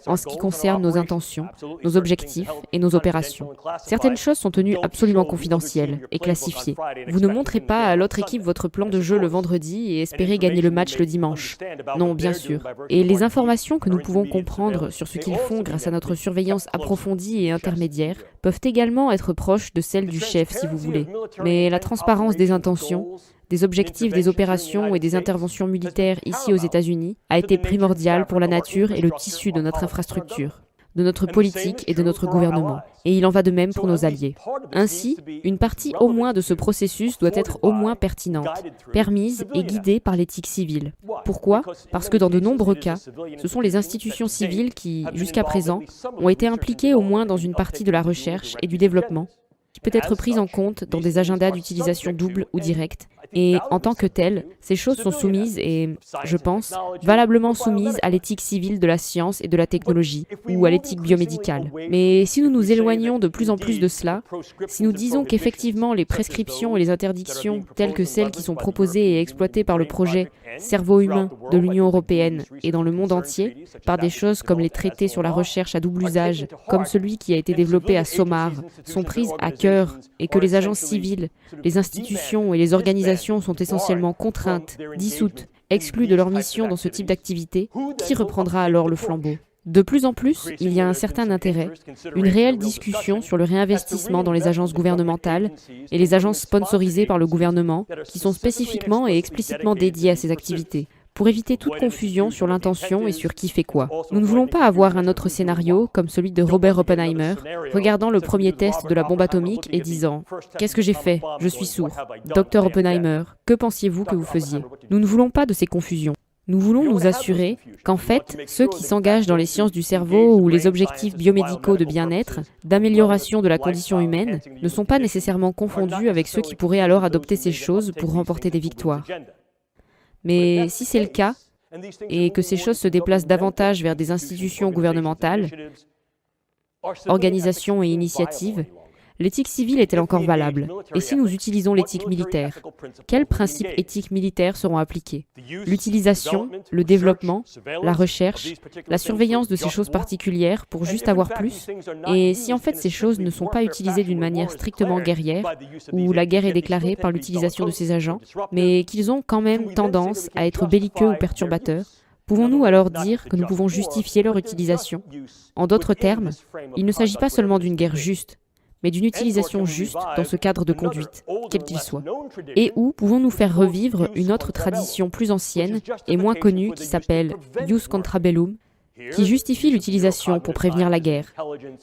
en ce qui concerne nos intentions, nos objectifs et nos opérations. Certaines choses sont tenues absolument confidentielles et classifiées. Vous ne montrez pas à l'autre équipe votre plan de jeu le vendredi et espérez gagner le match le dimanche. Non, bien sûr. Et les informations que nous pouvons comprendre sur ce qu'ils font grâce à notre surveillance approfondie et intermédiaire peuvent également être proches de celles du chef si vous voulez. Mais la transparence des intentions, des objectifs des opérations et des interventions militaires ici aux États-Unis a été primordiale pour la nature et le tissu de notre infrastructure, de notre politique et de notre gouvernement. Et il en va de même pour nos alliés. Ainsi, une partie au moins de ce processus doit être au moins pertinente, permise et guidée par l'éthique civile. Pourquoi? Parce que dans de nombreux cas, ce sont les institutions civiles qui, jusqu'à présent, ont été impliquées au moins dans une partie de la recherche et du développement, qui peut être prise en compte dans des agendas d'utilisation double ou directe. Et en tant que telles, ces choses sont soumises et, je pense, valablement soumises à l'éthique civile de la science et de la technologie, ou à l'éthique biomédicale. Mais si nous nous éloignons de plus en plus de cela, si nous disons qu'effectivement les prescriptions et les interdictions, telles que celles qui sont proposées et exploitées par le projet Cerveau humain de l'Union européenne et dans le monde entier, par des choses comme les traités sur la recherche à double usage, comme celui qui a été développé à SOMAR, sont prises à cœur et que les agences civiles, les institutions et les organisations sont essentiellement contraintes, dissoutes, exclues de leur mission dans ce type d'activité, qui reprendra alors le flambeau? De plus en plus, il y a un certain intérêt, une réelle discussion sur le réinvestissement dans les agences gouvernementales et les agences sponsorisées par le gouvernement qui sont spécifiquement et explicitement dédiées à ces activités, pour éviter toute confusion sur l'intention et sur qui fait quoi. Nous ne voulons pas avoir un autre scénario, comme celui de Robert Oppenheimer, regardant le premier test de la bombe atomique et disant « Qu'est-ce que j'ai fait? Je suis sourd. Dr Oppenheimer, que pensiez-vous que vous faisiez ?» Nous ne voulons pas de ces confusions. Nous voulons nous assurer qu'en fait, ceux qui s'engagent dans les sciences du cerveau ou les objectifs biomédicaux de bien-être, d'amélioration de la condition humaine, ne sont pas nécessairement confondus avec ceux qui pourraient alors adopter ces choses pour remporter des victoires. Mais si c'est le cas, et que ces choses se déplacent davantage vers des institutions gouvernementales, organisations et initiatives, L'éthique civile est-elle encore valable? Et si nous utilisons l'éthique militaire, quels principes éthiques militaires seront appliqués? L'utilisation, le développement, la recherche, la surveillance de ces choses particulières pour juste avoir plus? Et si en fait ces choses ne sont pas utilisées d'une manière strictement guerrière, où la guerre est déclarée par l'utilisation de ces agents, mais qu'ils ont quand même tendance à être belliqueux ou perturbateurs, pouvons-nous alors dire que nous pouvons justifier leur utilisation? En d'autres termes, il ne s'agit pas seulement d'une guerre juste, mais d'une utilisation juste dans ce cadre de conduite, quel qu'il soit. Et où pouvons-nous faire revivre une autre tradition plus ancienne et moins connue qui s'appelle Jus Contra Bellum, qui justifie l'utilisation pour prévenir la guerre.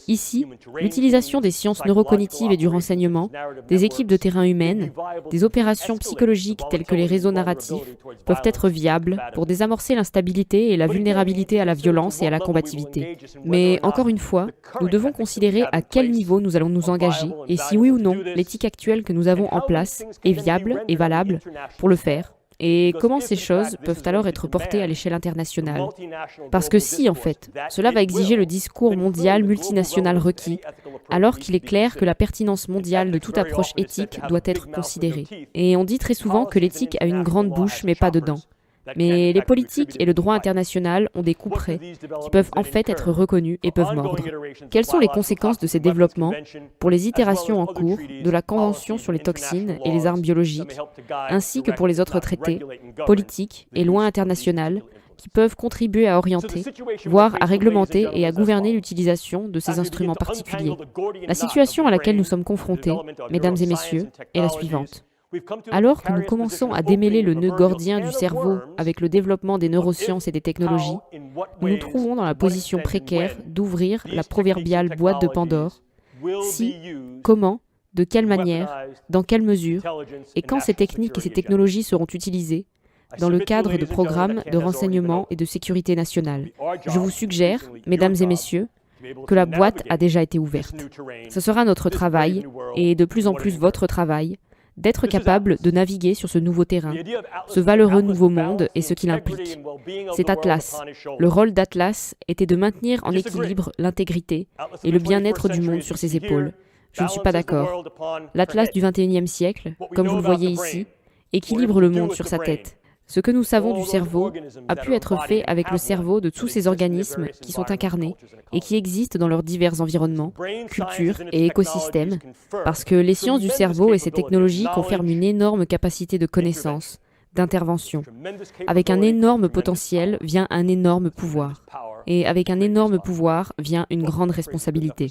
Ici, l'utilisation des sciences neurocognitives et du renseignement, des équipes de terrain humaines, des opérations psychologiques telles que les réseaux narratifs peuvent être viables pour désamorcer l'instabilité et la vulnérabilité à la violence et à la combativité. Mais encore une fois, nous devons considérer à quel niveau nous allons nous engager et si oui ou non l'éthique actuelle que nous avons en place est viable et valable pour le faire. Et comment ces choses peuvent alors être portées à l'échelle internationale? Parce que si, en fait, cela va exiger le discours mondial multinational requis, alors qu'il est clair que la pertinence mondiale de toute approche éthique doit être considérée. Et on dit très souvent que l'éthique a une grande bouche mais pas de dents. Mais les politiques et le droit international ont des couperets qui peuvent en fait être reconnus et peuvent mordre. Quelles sont les conséquences de ces développements pour les itérations en cours de la Convention sur les toxines et les armes biologiques, ainsi que pour les autres traités, politiques et lois internationales qui peuvent contribuer à orienter, voire à réglementer et à gouverner l'utilisation de ces instruments particuliers? La situation à laquelle nous sommes confrontés, mesdames et messieurs, est la suivante. Alors que nous commençons à démêler le nœud gordien du cerveau avec le développement des neurosciences et des technologies, nous nous trouvons dans la position précaire d'ouvrir la proverbiale boîte de Pandore. Si, comment, de quelle manière, dans quelle mesure, et quand ces techniques et ces technologies seront utilisées dans le cadre de programmes de renseignement et de sécurité nationale. Je vous suggère, mesdames et messieurs, que la boîte a déjà été ouverte. Ce sera notre travail, et de plus en plus votre travail, d'être capable de naviguer sur ce nouveau terrain, ce valeureux nouveau monde et ce qu'il implique. C'est Atlas. Le rôle d'Atlas était de maintenir en équilibre l'intégrité et le bien-être du monde sur ses épaules. Je ne suis pas d'accord. L'Atlas du XXIe siècle, comme vous le voyez ici, équilibre le monde sur sa tête. Ce que nous savons du cerveau a pu être fait avec le cerveau de tous ces organismes qui sont incarnés et qui existent dans leurs divers environnements, cultures et écosystèmes, parce que les sciences du cerveau et ces technologies confèrent une énorme capacité de connaissance, d'intervention. Avec un énorme potentiel vient un énorme pouvoir. Et avec un énorme pouvoir vient une grande responsabilité.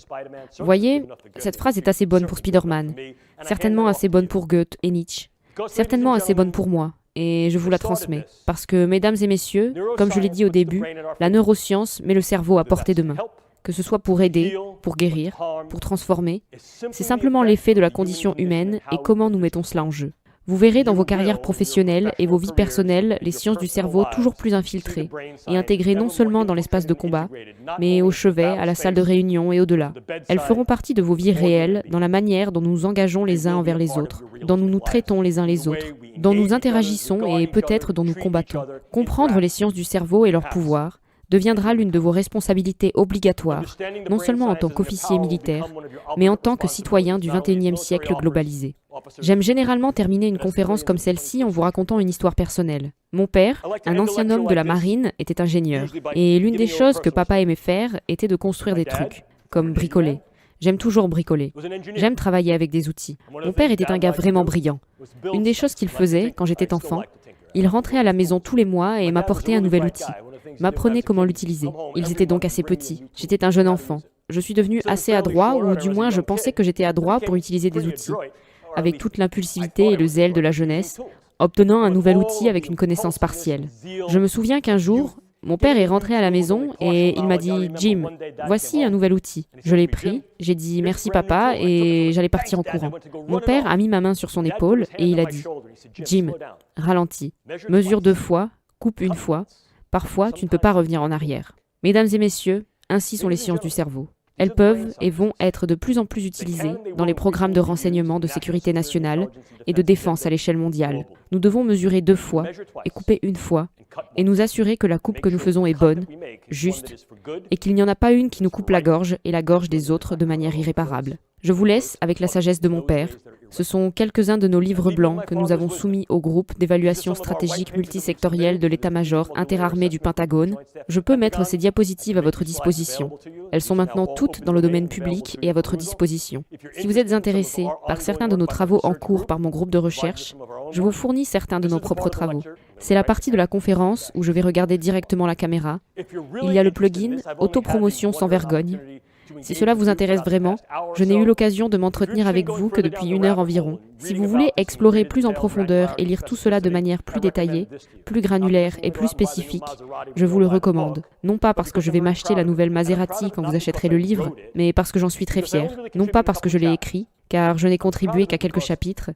Vous voyez, cette phrase est assez bonne pour Spider-Man, certainement assez bonne pour Goethe et Nietzsche, certainement assez bonne pour moi. Et je vous la transmets. Parce que, mesdames et messieurs, comme je l'ai dit au début, la neuroscience met le cerveau à portée de main. Que ce soit pour aider, pour guérir, pour transformer, c'est simplement l'effet de la condition humaine et comment nous mettons cela en jeu. Vous verrez dans vos carrières professionnelles et vos vies personnelles les sciences du cerveau toujours plus infiltrées et intégrées non seulement dans l'espace de combat, mais au chevet, à la salle de réunion et au-delà. Elles feront partie de vos vies réelles dans la manière dont nous nous engageons les uns envers les autres, dont nous nous traitons les uns les autres, dont nous interagissons et peut-être dont nous combattons. Comprendre les sciences du cerveau et leur pouvoir deviendra l'une de vos responsabilités obligatoires, non seulement en tant qu'officier militaire, mais en tant que citoyen du XXIe siècle globalisé. J'aime généralement terminer une conférence comme celle-ci en vous racontant une histoire personnelle. Mon père, un ancien homme de la marine, était ingénieur, et l'une des choses que papa aimait faire était de construire des trucs, comme bricoler. J'aime toujours bricoler. J'aime travailler avec des outils. Mon père était un gars vraiment brillant. Une des choses qu'il faisait, quand j'étais enfant, il rentrait à la maison tous les mois et m'apportait un nouvel outil, m'apprenait comment l'utiliser. Ils étaient donc assez petits. J'étais un jeune enfant. Je suis devenu assez adroit, ou du moins je pensais que j'étais adroit pour utiliser des outils, avec toute l'impulsivité et le zèle de la jeunesse, obtenant un nouvel outil avec une connaissance partielle. Je me souviens qu'un jour, mon père est rentré à la maison et il m'a dit « Jim, voici un nouvel outil ». Je l'ai pris, j'ai dit « Merci papa » et j'allais partir en courant. Mon père a mis ma main sur son épaule et il a dit « Jim, ralentis, mesure 2 fois, coupe 1 fois, parfois tu ne peux pas revenir en arrière ». Mesdames et messieurs, ainsi sont les sciences du cerveau. Elles peuvent et vont être de plus en plus utilisées dans les programmes de renseignement de sécurité nationale et de défense à l'échelle mondiale. Nous devons mesurer 2 fois et couper 1 fois et nous assurer que la coupe que nous faisons est bonne, juste, et qu'il n'y en a pas une qui nous coupe la gorge et la gorge des autres de manière irréparable. Je vous laisse avec la sagesse de mon père. Ce sont quelques-uns de nos livres blancs que nous avons soumis au groupe d'évaluation stratégique multisectorielle de l'état-major interarmé du Pentagone. Je peux mettre ces diapositives à votre disposition. Elles sont maintenant toutes dans le domaine public et à votre disposition. Si vous êtes intéressé par certains de nos travaux en cours par mon groupe de recherche, je vous fournis certains de nos propres travaux. C'est la partie de la conférence où je vais regarder directement la caméra. Il y a le plugin Autopromotion sans vergogne. Si cela vous intéresse vraiment, je n'ai eu l'occasion de m'entretenir avec vous que depuis 1 heure environ. Si vous voulez explorer plus en profondeur et lire tout cela de manière plus détaillée, plus granulaire et plus spécifique, je vous le recommande. Non pas parce que je vais m'acheter la nouvelle Maserati quand vous achèterez le livre, mais parce que j'en suis très fier. Non pas parce que je l'ai écrit, car je n'ai contribué qu'à quelques chapitres,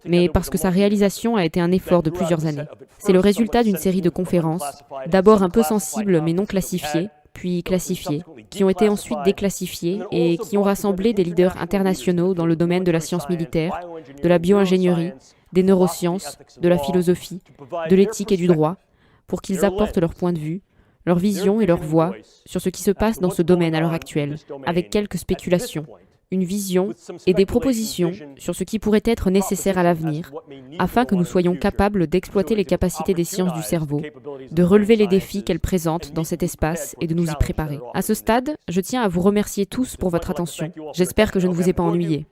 mais parce que sa réalisation a été un effort de plusieurs années. C'est le résultat d'une série de conférences, d'abord un peu sensibles mais non classifiées, puis classifiées, qui ont été ensuite déclassifiées et qui ont rassemblé des leaders internationaux dans le domaine de la science militaire, de la bio-ingénierie, des neurosciences, de la philosophie, de l'éthique et du droit, pour qu'ils apportent leur point de vue, leur vision et leur voix sur ce qui se passe dans ce domaine à l'heure actuelle, avec quelques spéculations, une vision et des propositions sur ce qui pourrait être nécessaire à l'avenir, afin que nous soyons capables d'exploiter les capacités des sciences du cerveau, de relever les défis qu'elles présentent dans cet espace et de nous y préparer. À ce stade, je tiens à vous remercier tous pour votre attention. J'espère que je ne vous ai pas ennuyé.